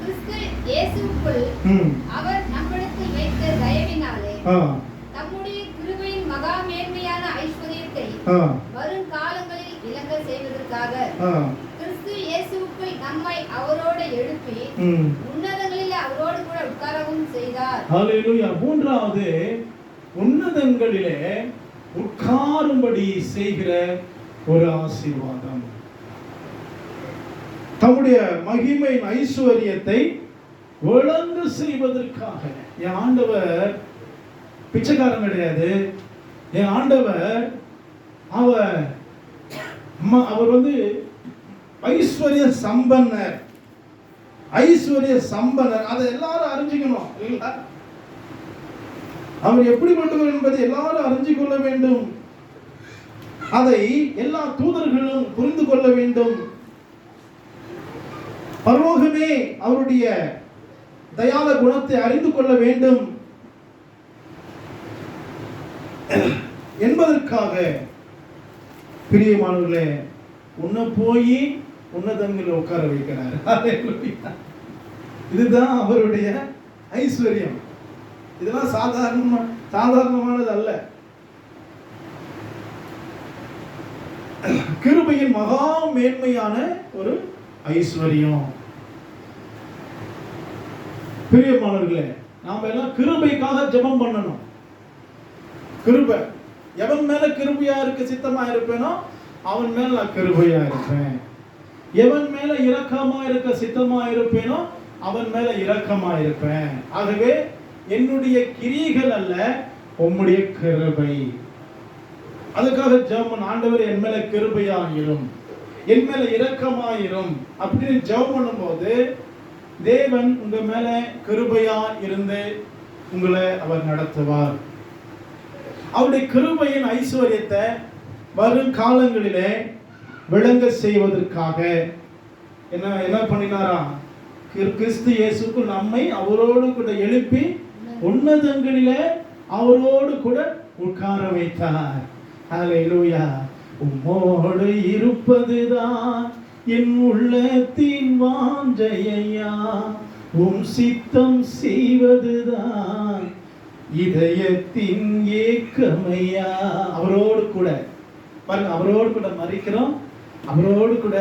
கிறிஸ்து இயேசுவுக்குள் அவர் நம்மிடத்தில் வைத்த தயவினாலே தம்முடைய கிருபையின் மகா மேன்மையான ஐஸ்வர்யத்தை வரும் காலங்களில் விளங்க செய்வதற்காக கிறிஸ்து இயேசுவுக்குள் நம்மை அவரோடு எழுப்பி உன்னதங்களில் அவரோடு கூட உட்காரவும் செய்தார். ஹல்லேலூயா. மூன்றாவது, உன்னதங்களிலே உட்காரும்படி செய்கிற ஒரு ஆசீர்வாதம். தம்முடைய மகிமையின் ஐஸ்வர்யத்தை விளங்க செய்வதற்காக. என் ஆண்டவர் பிச்சைக்காரன் கிடையாது. என் ஆண்டவர் அவர் வந்து ஐஸ்வர்ய சம்பன்னர். ஐஸ்வர்ய சம்பன்னர், அதை எல்லாரும் அறிஞ்சுக்கணும். அவர் எப்படிப்பட்டவர் என்பதை எல்லாரும் அறிஞ்சு கொள்ள வேண்டும். அதை எல்லா தூதர்களும் புரிந்து கொள்ள வேண்டும். பரலோகமே அவருடைய தயால குணத்தை அறிந்து கொள்ள வேண்டும் என்பதற்காக பிரியமானவர்களே, உன்னை போய் உன்னதங்களில் உட்கார வைக்கிறார். இதுதான் அவருடைய ஐஸ்வர்யம். இதெல்லாம் சாதாரணமானது அல்ல. கிருபையின் மகா மேன்மையான ஒரு ஐஸ்வர்யம். பிரியமானவர்களே, நாம எல்லாம் கிருபைக்காக ஜெபம் பண்ணணும். கிருபை, எவன் மேல கிருபையா இருக்க சித்தமா இருப்பேனோ அவன் மேல நான் கிருபையா இருப்பேன். எவன் மேல இரக்கமா இருக்க சித்தமா இருப்பேனோ அவன் மேல இரக்கமா இருப்பேன். ஆகவே என்னுடைய கிரியைகள் அல்ல, உம்முடைய கிருபை. அதுக்காக ஜெபம், ஆண்டவர் என் மேல கிருபையாயிரும், என் மேல இரக்கமாயிரும் அப்படின்னு ஜெபம் பண்ணும்போது தேவன் உங்க மேல கிருபையா இருந்து உங்களை அவர் நடத்துவார். அவருடைய கிருபையின் ஐஸ்வர்யத்தை வரும் காலங்களிலே விளங்க செய்வதற்காக என்ன பண்ணினாரா? கிறிஸ்து இயேசுக்கு நம்மை அவரோடு கூட எழுப்பி உன்னதங்களிலே அவரோடு கூட உட்கார வைத்தார். ஹல்லேலூயா. உம்மோடு இருப்பதுதான் என் உள்ளத்தின் வாஞ்சையா, உம் சித்தம் செய்வதுதான் இதயத்தின் ஏக்கமையா. அவரோடு கூட பாருங்க, அவரோடு கூட மரிக்கிறோம், அவரோடு கூட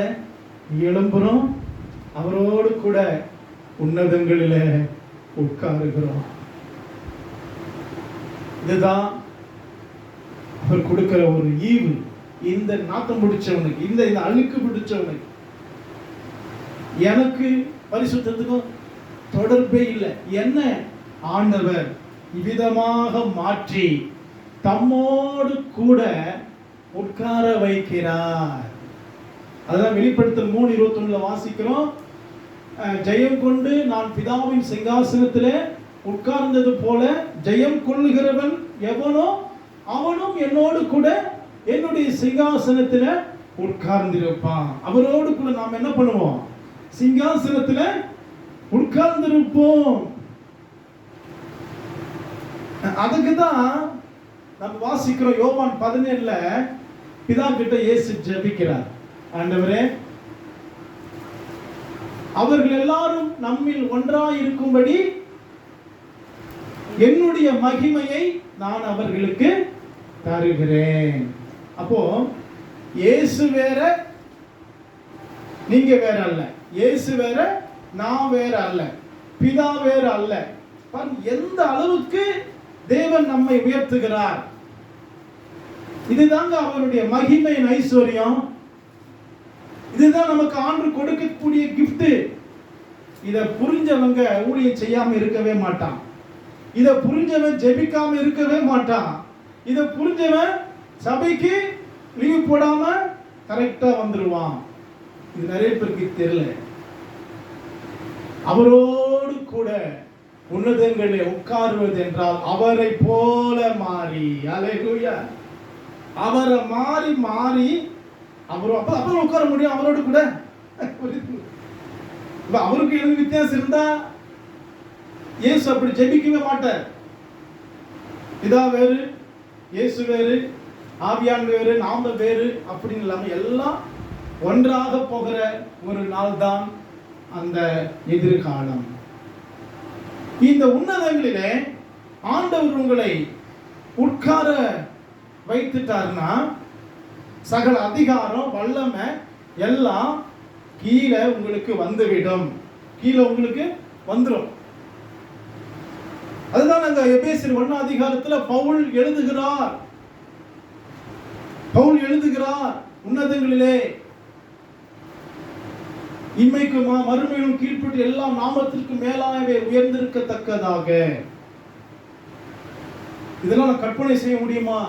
எழும்புறோம், அவரோடு கூட உன்னதங்களில உட்காருகிறோம். இதுதான் அவர் கொடுக்கிற ஒரு ஈவு. இந்த நாத்தம் பிடிச்சவனுக்கு, இந்த அழுக்கு பிடிச்சவனுக்கு எனக்கு பரிசுத்தத்துக்கும் தொடர்பே இல்லை. என்ன ஆண்டவர் இவ்விதமாக மாற்றி தம்மோடு கூட உட்கார வைக்கிறார். அதான் வெளிப்படுத்தல் 3:21 வாசிக்கிறோம். ஜெயம் கொண்டு நான் பிதாவின் சிங்காசனத்திலே உட்கார்ந்தது போல ஜெயம் கொள்ளுகிறவன் எவனோ அவனும் என்னோடு கூட என்னுடைய சிங்காசனத்துல உட்கார்ந்திருப்பான். அவரோடு கூட நாம் என்ன பண்ணுவோம்? சிங்காசனத்துல உட்கார்ந்திருப்போம். அதுக்கு தான் நம்ம வாசிக்கிறோம். யோவான் 17ல பிதா கிட்ட இயேசு ஜெபிக்கிறார். ஆண்டவரே, அவர்கள் எல்லாரும் நம்மில் ஒன்றாய் இருக்கும்படி என்னுடைய மகிமையை நான் அவர்களுக்கு தருகிறேன். அப்போ இயேசு வேற, நீங்க வேற அல்ல. இயேசு வேற, நான் வேற அல்ல. பிதா வேற அல்ல. எந்த அளவுக்கு தேவன் நம்மை உயர்த்துகிறார். இதுதாங்க அவருடைய மகிமையின் ஐஸ்வர்யம். இதுதான் நமக்கு ஆண்டு கொடுக்கக்கூடிய கிஃப்ட். இத புரிஞ்சவங்க ஊழியம் செய்யாம இருக்கவே மாட்டான். இத புரிஞ்சவன் ஜெபிக்காம இருக்கவே மாட்டான். இத புரிஞ்சவன் சபைக்கு லீவ் போடாம கரெக்டா வந்துருவான். இது நிறைய பேருக்கு தெரியல. அவரோடு கூட உன்னதங்களிலே உட்காருவது என்றால் அவரை போல மாறி, அல்லேலூயா, அவரை மாறி மாறி அப்புறம் உட்கார முடியும் அவரோடு கூட. அவருக்கு எனக்கு வித்தியாசம் இருந்தா இயேசு அப்படி ஜெபிக்கவே மாட்டார். இதா வேறு, இயேசு வேறு, ஆவியான் வேறு, நாம வேறு அப்படின்னு இல்லாம எல்லாம் ஒன்றாக போகிற ஒரு நாள் தான் அந்த எதிர்காலம். இந்த உன்னதங்களிலே ஆண்டவர் உங்களை உட்கார வைத்துட்டார்னா சகல அதிகாரம் வல்லமை எல்லாம் கீழே உங்களுக்கு வந்துவிடும், கீழே உங்களுக்கு வந்துடும். அதுதான் நாங்க எபேசியர் 1 அதிகாரத்துல பவுல் எழுதுகிறார் உன்னதங்களிலே இம்மைக்கு மறுமையும் கீழ்ப்பட்டு எல்லாம் நாமத்திற்கு மேலாகவே உயர்ந்திருக்கத்தக்கதாக. இதெல்லாம் நான் கற்பனை செய்ய முடியுமா?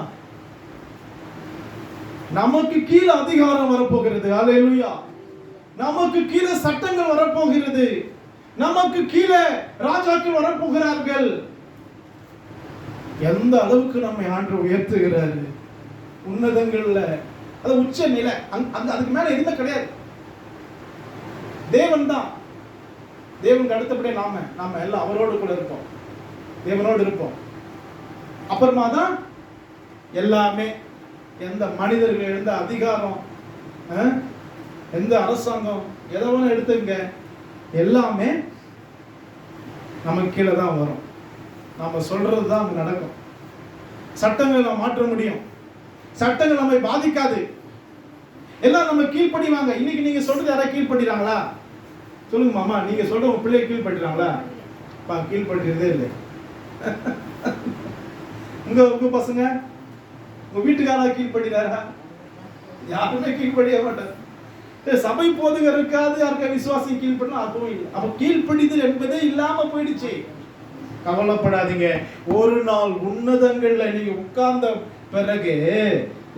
நமக்கு கீழே அதிகாரம் வரப்போகிறது, அல்லேலூயா. நமக்கு கீழே சட்டங்கள் வரப்போகிறது, நமக்கு கீழே ராஜாக்கள் வரப்போகிறார்கள். எந்த அளவுக்கு நம்மை ஆண்டவர் உயர்த்துகிறாரு உன்னதங்கள்ல, அது உச்ச நிலை. அதுக்கு மேல எதுவுமே கிடையாது. தேவன் தான். தேவனுக்கு அடுத்தபடியே நாம எல்லாம் அவரோடு கூட இருப்போம், தேவனோடு இருப்போம். அப்புறமா தான் எல்லாமே. எந்த மனிதர்கள், எந்த அதிகாரம், எந்த அரசாங்கம், எதோ எடுத்துங்க, எல்லாமே நமக்கு கீழே தான் வரும். நாம சொல்றது தான் அங்க நடக்கும். சட்டங்களை நாம் மாற்ற முடியும், சட்டங்கள் நம்மை பாதிக்காது. எல்லாம் நம்ம கீழ்ப்படிவாங்க. இன்னைக்கு நீங்க சொல்றது யாராவது கீழ்படுறாங்களா? சொல்லுங்க மாமா, நீங்க சொல்ற உங்க பிள்ளை கீழ்படுறாங்களா? கீழ்படுறதே இல்லை. உங்க பசங்க, உங்க வீட்டுக்காரா கீழ்படுறாரா? யாருமே கீழ்படிய மாட்டார். சபை போதுங்க இருக்காது, யாருக்கா விசுவாசம் கீழ்படலாம், அதுவும் இல்லை. அப்ப கீழ்ப்படிதல் என்பதே இல்லாம போயிடுச்சு. கவலைப்படாதீங்க, ஒரு நாள் உன்னதங்கள்ல நீங்க உட்கார்ந்த பிறகு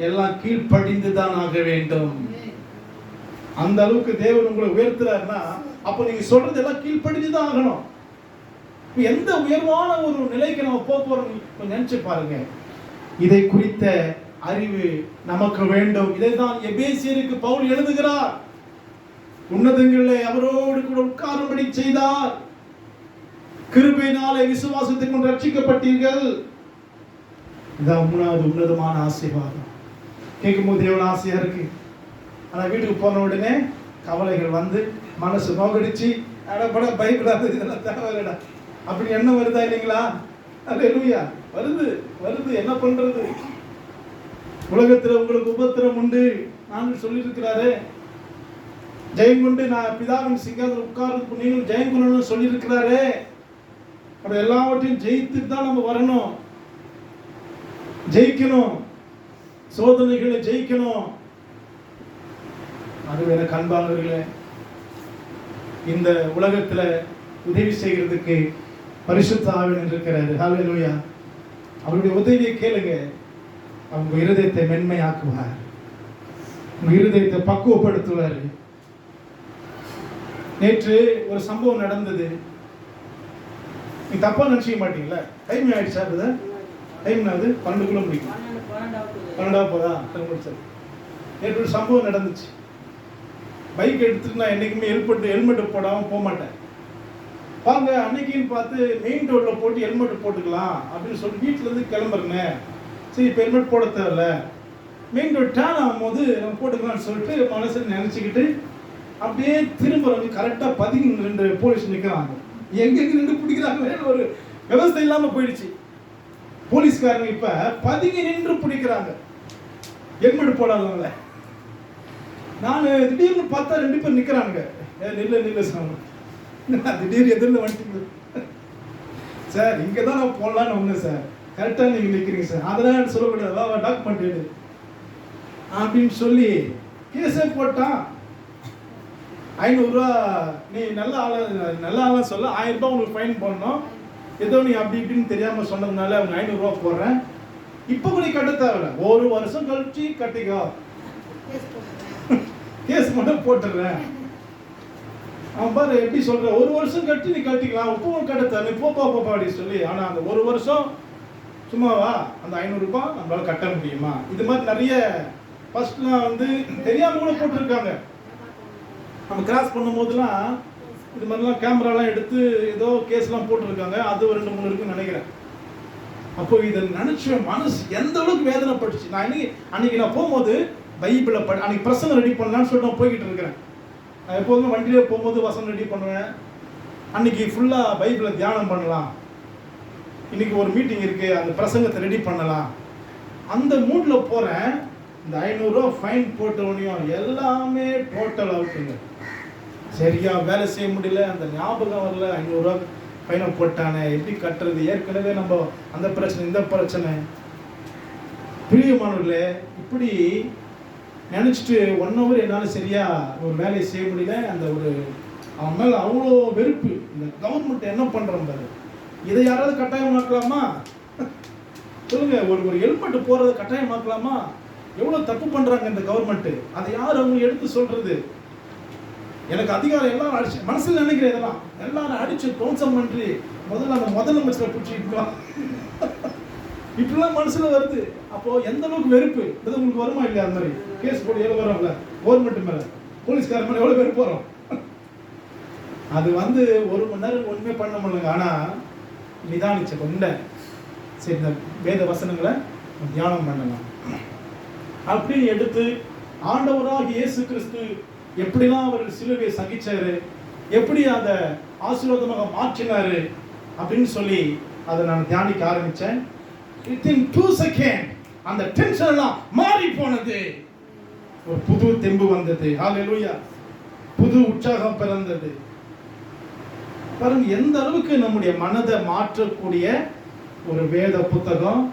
எல்லாம் கீழ்ப்படிந்து தான் ஆக வேண்டும். அந்த அளவுக்கு தேவன் உங்களை உயர்த்துறாருன்னா அப்ப நீங்க சொல்றது எல்லாம் கீழ்ப்படிந்து தான் ஆகணும். எந்த உயர்வான ஒரு நிலைக்கு நம்ம போறோம் நினைச்சு பாருங்க. இதை குறித்த அறிவு நமக்கு வேண்டும். இதைதான் எபேசியருக்கு பவுல் எழுதுகிறார். உன்னதங்களிலே அவரோடு கூட உட்காரும்படி செய்தார். கிருபையினாலே விசுவாசத்தை கொண்டு ரட்சிக்கப்பட்டீர்கள். இதான் 3வது உன்னதமான ஆசீர்வாதம். கேட்கும் போது எவ்வளவு ஆசையா இருக்கு. ஆனா வீட்டுக்கு போன உடனே கவலைகள் வந்து மனசு நோகடிச்சு அடப்பட பயப்படாது, இதெல்லாம் தேவையில்லடா அப்படி என்ன வருதா இல்லைங்களா? அல்லேலூயா, வருது. என்ன பண்றது? உலகத்துல உங்களுக்கு உபத்திரம் உண்டு நான் சொல்லியிருக்கிறாரு. ஜெயம் கொண்டு நான் பிதாவின் சிங்காசனத்தில் உட்கார்ந்து நீங்களும் ஜெயம் கொள்ளணும்னு சொல்லியிருக்கிறாரு. அப்ப எல்லாவற்றையும் ஜெயித்துட்டு தான் நம்ம வரணும், ஜெயிக்கணும், சோதனைகளை ஜெயிக்கணும். அது வேற கண்பாளர்களே, இந்த உலகத்துல உதவி செய்கிறதுக்கு பரிசுத்த ஆவியானவர் இருக்கிறாரு. ஹல்லேலூயா. அவருடைய உதவியை கேளுங்க. அவங்க இருதயத்தை மென்மையாக்குவார், உங்க இருதயத்தை பக்குவப்படுத்துவார். நேற்று ஒரு சம்பவம் நடந்தது. நீ தப்பா நினைச்சிக்க மாட்டீங்களா? டைம் ஆயிடுச்சா? டைம் ஆகுது, 12க்குள்ள முடிக்கும். 12 போதா? நேற்று ஒரு சம்பவம் நடந்துச்சு. பைக் எடுத்துட்டு நான் என்னைக்குமே ஹெல்மெட் போடாமல் போக மாட்டேன். வாங்க அன்னைக்குன்னு பார்த்து மெயின் ரோட்டில் போட்டு ஹெல்மெட் போட்டுக்கலாம் அப்படின்னு சொல்லி வீட்டிலேருந்து கிளம்புறேங்க. சரி, இப்போ ஹெல்மெட் போட தேவையில்ல, மெயின் ரோட் டேர்ன் ஆகும்போது நம்ம போட்டுக்கலாம்னு சொல்லிட்டு மனசில் நினச்சிக்கிட்டு அப்படியே திரும்புறவங்க கரெக்டாக 12 போலீஸ் நிற்கிறாங்க. எங்கெங்க நின்று பிடிக்கிறாங்க ஒரு விவசாயம் இல்லாமல் போயிடுச்சு. போலீஸ்காரங்க இப்போ 12 நின்று பிடிக்கிறாங்க ஹெல்மெட் போடாதவங்கள. நான் திடீர்னு பார்த்தா 2 பேர் நிற்கிறானுங்க. நில்ல சார், திடீர்னு எதிரில் வந்துட்டு சார் இங்கே தான் நான் போடலான்னு வந்தேன் சார், கரெக்டாக நீங்கள் நிற்கிறீங்க சார், அதெல்லாம் சொல்லக்கூடாது, டாக்குமெண்ட் எடு அப்படின்னு சொல்லி கேஸே போட்டான். 500 ரூபா நீ நல்ல ஆளாக சொல்ல 1000 ரூபாய் உங்களுக்கு ஃபைன் போடணும். ஏதோ நீ அப்படி இப்படின்னு தெரியாமல் சொன்னதுனால அவங்க 500 ரூபா போடுறேன். இப்போ கூட கட்ட தேவையில்ல, 1 வருஷம் கழிச்சு கட்டிக்கோ. கேஸ் மட்டும் போட்டுடுறேன். அவன் பாரு எப்படி சொல்ற, 1 வருஷம் கட்டி நீ கட்டிக்கலாம், உப்பும் கடத்த நீ போப்பா அப்படின்னு சொல்லி. ஆனா அந்த 1 வருஷம் சும்மாவா அந்த 500 ரூபாய் நம்மளால கட்ட முடியுமா? இது மாதிரி நிறைய ஃபர்ஸ்ட்லாம் வந்து தெரியாம கூட போட்டிருக்காங்க. நம்ம கிராஸ் பண்ணும் போதெல்லாம் இது மாதிரிலாம் கேமராலாம் எடுத்து ஏதோ கேஸ்லாம் போட்டிருக்காங்க. அது 2-3 இருக்குன்னு நினைக்கிறேன். அப்போ இதை நினைச்ச மனசு எந்த அளவுக்கு வேதனைப்பட்டுச்சு. நான் அன்னைக்கு நான் போகும்போது பைபிளை அன்னைக்கு பிரசங்கம் ரெடி பண்ணலான்னு சொல்லிட்டு நான் போய்கிட்டு இருக்கிறேன். நான் எப்போதுமே வண்டியிலே போகும்போது வசனம் ரெடி பண்ணுவேன். அன்னைக்கு ஃபுல்லாக பைபிளை தியானம் பண்ணலாம், இன்னைக்கு ஒரு மீட்டிங் இருக்கு, அந்த பிரசங்கத்தை ரெடி பண்ணலாம், அந்த மூடில் போகிறேன். இந்த 500 ரூபா ஃபைன் போட்டவனையும் எல்லாமே டோட்டல் அவுட்டுங்க. சரியா வேலை செய்ய முடியல, அந்த ஞாபகம் வரல, 500 ரூபா ஃபைனை போட்டானே எப்படி கட்டுறது, ஏற்கனவே நம்ம அந்த பிரச்சனை இந்த பிரச்சனை. பிரியமானவர்களே, இப்படி நினச்சிட்டு 1 hour என்னால் சரியா ஒரு வேலையை செய்ய முடியல. அந்த ஒரு அவன் மேலே அவ்வளோ வெறுப்பு. இந்த கவர்மெண்ட் என்ன பண்ணுறோம் பாரு, இதை யாராவது கட்டாயமாக்கலாமா சொல்லுங்க? ஒரு ஹெல்மெட் போகிறத கட்டாயமாக்கலாமா? எவ்வளோ தப்பு பண்ணுறாங்க இந்த கவர்மெண்ட்டு. அதை யார் அவங்க எடுத்து சொல்கிறது? எனக்கு அதிகாரம் எல்லாரும் அடிச்சு மனசில் நினைக்கிறேன். இதெல்லாம் எல்லாரும் அடிச்சு தோன்சம் பண்ணி முதல்ல அந்த முதலமைச்சரை பிடிச்சிருக்கலாம். இப்படிலாம் மனசுல வருது. அப்போ எந்த அளவுக்கு வெறுப்பு இது உங்களுக்கு வருமா இல்லையா? அந்த மாதிரி கேஸ் போட்டு எவ்வளோ வரோம்ல கவர்மெண்ட் மேல, போலீஸ்கார மேல எவ்வளோ வெறுப்பு வரும். அது வந்து 1 மணி நேரம் ஒன்றுமே பண்ண முடியலங்க. ஆனா நிதானிச்ச கொண்ட சரி இந்த வேத வசனங்களை தியானம் பண்ணலாம் அப்படின்னு எடுத்து ஆண்டவராக இயேசு கிறிஸ்து எப்படிலாம் அவர் சிலுவையை சகிச்சாரு, எப்படி அதை ஆசீர்வாதமாக மாற்றினாரு அப்படின்னு சொல்லி அதை நான் தியானிக்க ஆரம்பிச்சேன். வித்தின் 2 செகண்ட் அந்த டென்ஷன் எல்லாம் மாறி போனது. ஒரு புது தெம்பு வந்தது. ஹல்லேலூயா. புது உற்சாகம் பிறந்தது. பாருங்க எந்த அளவுக்கு நம்முடைய மனதை மாற்றக்கூடிய ஒரு வேத புத்தகம்.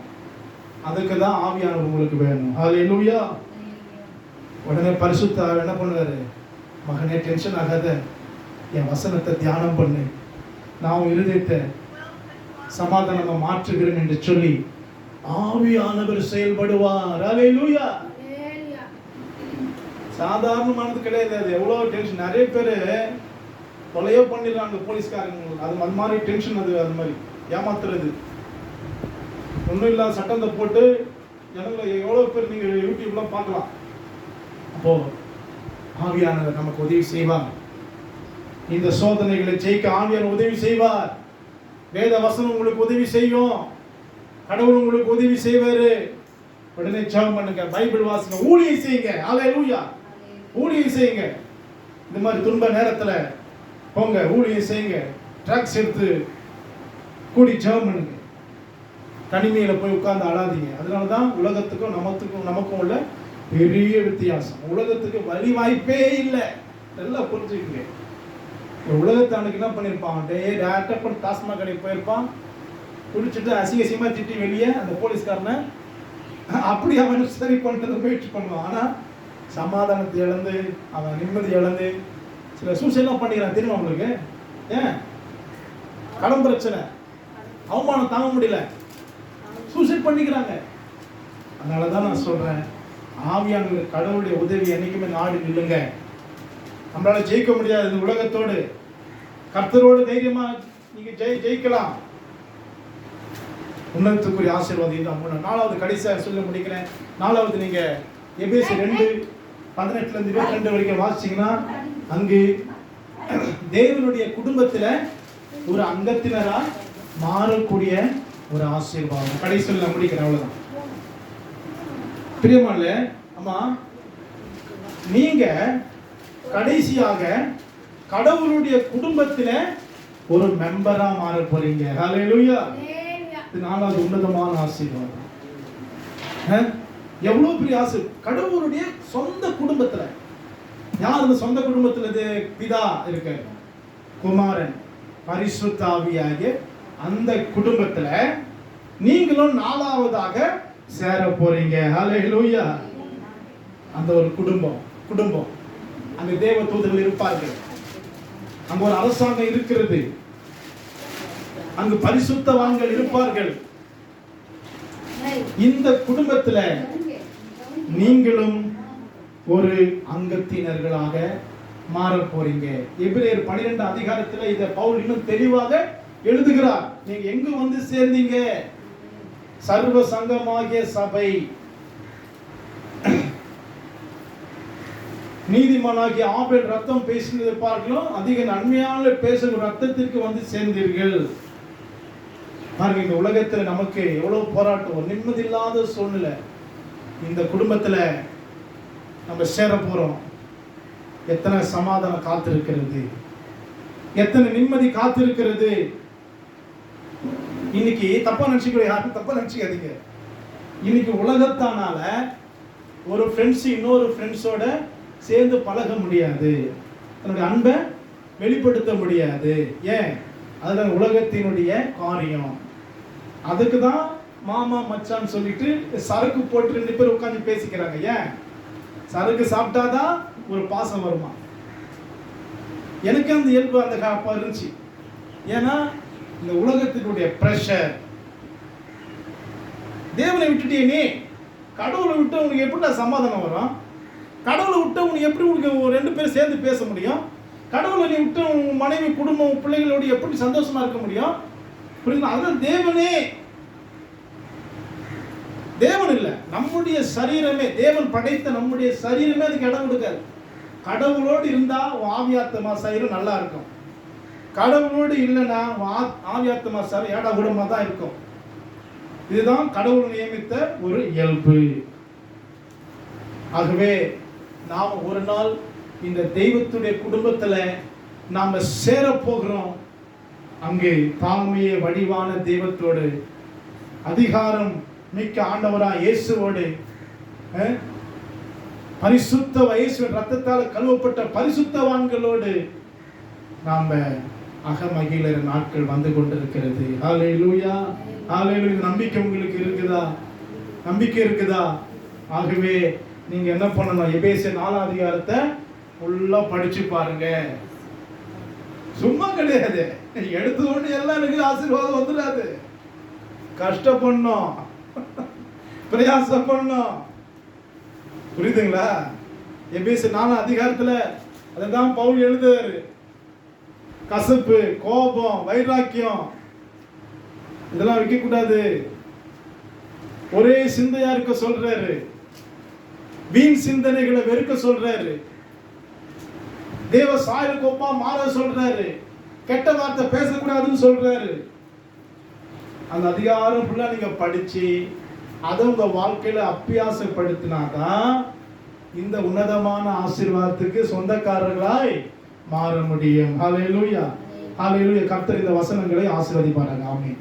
அதுக்கு தான் ஆவியானவர் உங்களுக்கு வேணும். ஹல்லேலூயா. உடனே பரிசுத்த ஆவி என்ன பண்ணுவாரு, மகனே டென்ஷன் ஆகாத, என் வசனத்தை தியானம் பண்ணு, நான் உன் இருதயத்தை சமாதானமா மாற்றுகிறேன் என்று சொல்லி ஆவியானவர் செயல்படுவார். ஹல்லேலூயா. சாதாரணமானது கிடையாது. அது எவ்வளவு டென்ஷன். நிறைய பேர் கொலையோ பண்ணிடுறாங்க போலீஸ்காரங்க. அது மாதிரி டென்ஷன். அது மாதிரி ஏமாத்துறது. ஒன்றும் இல்லாத சட்டத்தை போட்டு ஜனங்களை எவ்வளோ பேர் நீங்கள் யூடியூப்லாம் பார்க்கலாம். அப்போ ஆவியானவர் நமக்கு உதவி செய்வார். இந்த சோதனைகளை ஜெயிக்க ஆவியானவர் உதவி செய்வார். வேத வசனம் உங்களுக்கு உதவி செய்யும். கடவுள் உங்களுக்கு உதவி செய்வாரு. உடனே ஜெபம் பண்ணுங்க, பைபிள் வாசிங்க, ஊழியம் செய்யுங்க. ஹல்லேலூயா. ஊழியம் செய்யுங்க. இந்த மாதிரி துன்ப நேரத்துல போங்க, ஊழியம் செய்யுங்க. ட்ரக்ஸ் எடுத்து கூடி ஜெபம் பண்ணுங்க. தனிமையில போய் உட்கார்ந்து அழாதீங்க. அதனாலதான் உலகத்துக்கும் நமக்கும் உள்ள பெரிய வித்தியாசம். உலகத்துக்கு வழி வாய்ப்பே இல்லை. நல்லா புரிஞ்சுக்கங்க. ஒரு உலகத்தை அன்னைக்கு என்ன பண்ணியிருப்பான், டேரக்டா போய் டாஸ்மாக் கடைக்கு போயிருப்பான், குடிச்சிட்டு அசிங்கமா திட்டி வெளியே அந்த போலீஸ்காரனை அப்படி அவன் சரி பண்ணுறது முயற்சி பண்ணுவான். ஆனா சமாதானத்தை இழந்து அவன் நிம்மதி இழந்து சில சூசைட்லாம் பண்ணிக்கிறான். தெரியுமா உங்களுக்கு? ஏன்? கடன் பிரச்சனை, அவமானம் தாங்க முடியல, சூசைட் பண்ணிக்கிறாங்க. அதனாலதான் நான் சொல்றேன், ஆவியான கடவுளுடைய உதவி என்னைக்குமே நாடு நில்லுங்க. நம்மளால ஜெயிக்க முடியாது இந்த உலகத்தோடு. கர்த்தரோடு தைரியமா நீங்க ஜெயிக்கலாம். உன்னதத்துக்குரிய ஆசீர்வாதம் தான். 4வது கடைசியாக சொல்ல முடிக்கிறேன். 4வது நீங்க எபேசியர் 2:18-22 வரைக்கும் வாசிச்சீங்கன்னா அங்கு தேவனுடைய குடும்பத்துல ஒரு அங்கத்தினரா மாறக்கூடிய ஒரு ஆசீர்வாதம். கடைசியில் நான் முடிக்கிறேன். அவ்வளவுதான். பிரியமான அம்மா, நீங்க கடைசியாக கடவுளுடைய குடும்பத்துல ஒரு மெம்பரா மாற போறீங்க. ஹல்லேலூயா. இது 4வது உன்னதமான ஆசீர்வாதம். எவ்வளவு பெரிய ஆசை. கடவுளுடைய சொந்த குடும்பத்துல. யார் அந்த சொந்த குடும்பத்துல? பிதா இருக்க, குமாரன், பரிசுத்த ஆவியாகிய அந்த குடும்பத்துல நீங்களும் 4வதாக சேர போறீங்க. ஹல்லேலூயா. அந்த ஒரு குடும்பம் அங்க தேவ தூதர்கள் இருப்பார்கள். அங்க ஒரு அரசாங்கம் இருக்கிறது. அங்கு பரிசுத்தவான்கள் இருப்பார்கள். இந்த குடும்பத்துல நீங்களும் ஒரு அங்கத்தினர்களாக மாற போறீங்க. எபிரேயர் 12 அதிகாரத்துல இத பவுல் இன்னும் தெளிவாக எழுதுகிறார். நீங்க எங்க வந்து சேர்ந்தீங்க? சர்வ சங்கமாகிய சபை, நீதிமானாகிய ஆபேல் ரத்தம் பேசினதை பார்க்கலாம் அதிக நன்மையான பேசுகிற ரத்தத்திற்கு வந்து சேர்ந்தீர்கள். பாருங்க, இந்த உலகத்துல நமக்கு எவ்வளவு போராட்டம், ஒரு நிம்மதி இல்லாத சூழ்நிலை. இந்த குடும்பத்துல நம்ம சேர போறோம். எத்தனை சமாதானம் காத்திருக்கிறது, எத்தனை நிம்மதி காத்திருக்கிறது. இன்னைக்கு தப்பா நினைச்சுக்க, யாரும் தப்பா நினைச்சுக்காதீங்க. இன்னைக்கு உலகத்தானால ஒரு ஃப்ரெண்ட்ஸ் இன்னொரு ஃப்ரெண்ட்ஸோட சேர்ந்து பழக முடியாது, தன்னுடைய அன்பை வெளிப்படுத்த முடியாது. ஏன்? அதுதான் உலகத்தினுடைய காரியம். அதுக்கு தான் மாமா மச்சான்னு சொல்லிட்டு சரக்கு போட்டு 2 பேர் உட்காந்து பேசிக்கிறாங்க. ஏன்? சரக்கு சாப்பிட்டாதான் ஒரு பாசம் வருமா? எனக்கு அந்த இயல்பு அந்த அப்பா இருந்துச்சு. ஏன்னா இந்த உலகத்தினுடைய பிரஷர். தேவனை விட்டுட்டே நீ கடவுளை விட்டு உனக்கு எப்படி சமாதானம் வரும்? கடவுளை விட்டு உனக்கு எப்படி உனக்கு 2 பேரும் சேர்ந்து பேச முடியும்? கடவுளை நீ விட்டு உன் மனைவி குடும்பம் பிள்ளைகளோடு எப்படி சந்தோஷமா இருக்க முடியும்? புரியுதுங்களா? அதுதான் தேவனே. தேவன் இல்லை, நம்முடைய சரீரமே, தேவன் படைத்த நம்முடைய சரீரமே அதுக்கு இடம் கொடுக்காது. கடவுளோடு இருந்தா ஆவியாத்மா சரீரம் நல்லா இருக்கும். கடவுளோடு இல்லைன்னா ஆவியாத்மா சரீரம் ஏடா கூடமா தான் இருக்கும். இதுதான் கடவுள் நியமித்த ஒரு இயல்பு. ஆகவே நாம் ஒரு நாள் இந்த தெய்வத்துடைய குடும்பத்துல நாம சேர போகிறோம். அங்கே தாழ்மைய வடிவான தெய்வத்தோடு, அதிகாரம் மிக்க ஆண்டவரா இயேசுவோடு, பரிசுத்த இயேசுவின் ரத்தத்தால் கழுவப்பட்ட பரிசுத்தவான்களோடு நாம அகமகிழற நாட்கள் வந்து கொண்டிருக்கிறது. ஹல்லேலூயா, ஹல்லேலூயா. நம்பிக்கை உங்களுக்கு இருக்குதா? நம்பிக்கை இருக்குதா? ஆகவே நீங்க என்ன பண்ணணும்? எபேசியர் 4 அதிகாரத்தை ஃபுல்லா படிச்சு பாருங்க. சும்மா கிடையாது, எடுத்து கொண்டு எல்லாம் எனக்கு ஆசீர்வாதம் வந்துடாது. கஷ்டப்படணும், பிரயாசம் பண்ணணும். புரியுதுங்களா? எபேசியர் 4 அதிகாரத்துல அதான் பவுல் எழுதுறாரு. கசப்பு, கோபம், வைராக்கியம் இதெல்லாம் வைக்க கூடாது. ஒரே சிந்தையா இருக்க சொல்றாரு. வீண் சிந்தனைகளை வெறுக்க சொல்றாரு. தேவ சாயலுக்கு ஒப்பா மாற சொல்றாரு. கெட்ட வார்த்தை பேசக்கூடாதுன்னு சொல்றாரு. அந்த அதிகாரம் ஃபுல்லா நீங்க படிச்சு அதை உங்க வாழ்க்கையில அபியாசப்படுத்தினாதான் இந்த உன்னதமான ஆசீர்வாதத்துக்கு சொந்தக்காரர்களாய் மாற முடியும். ஹல்லேலூயா, ஹல்லேலூயா. கர்த்தர் இந்த வசனங்களை ஆசீர்வதிப்பாராங்க. ஆமென்.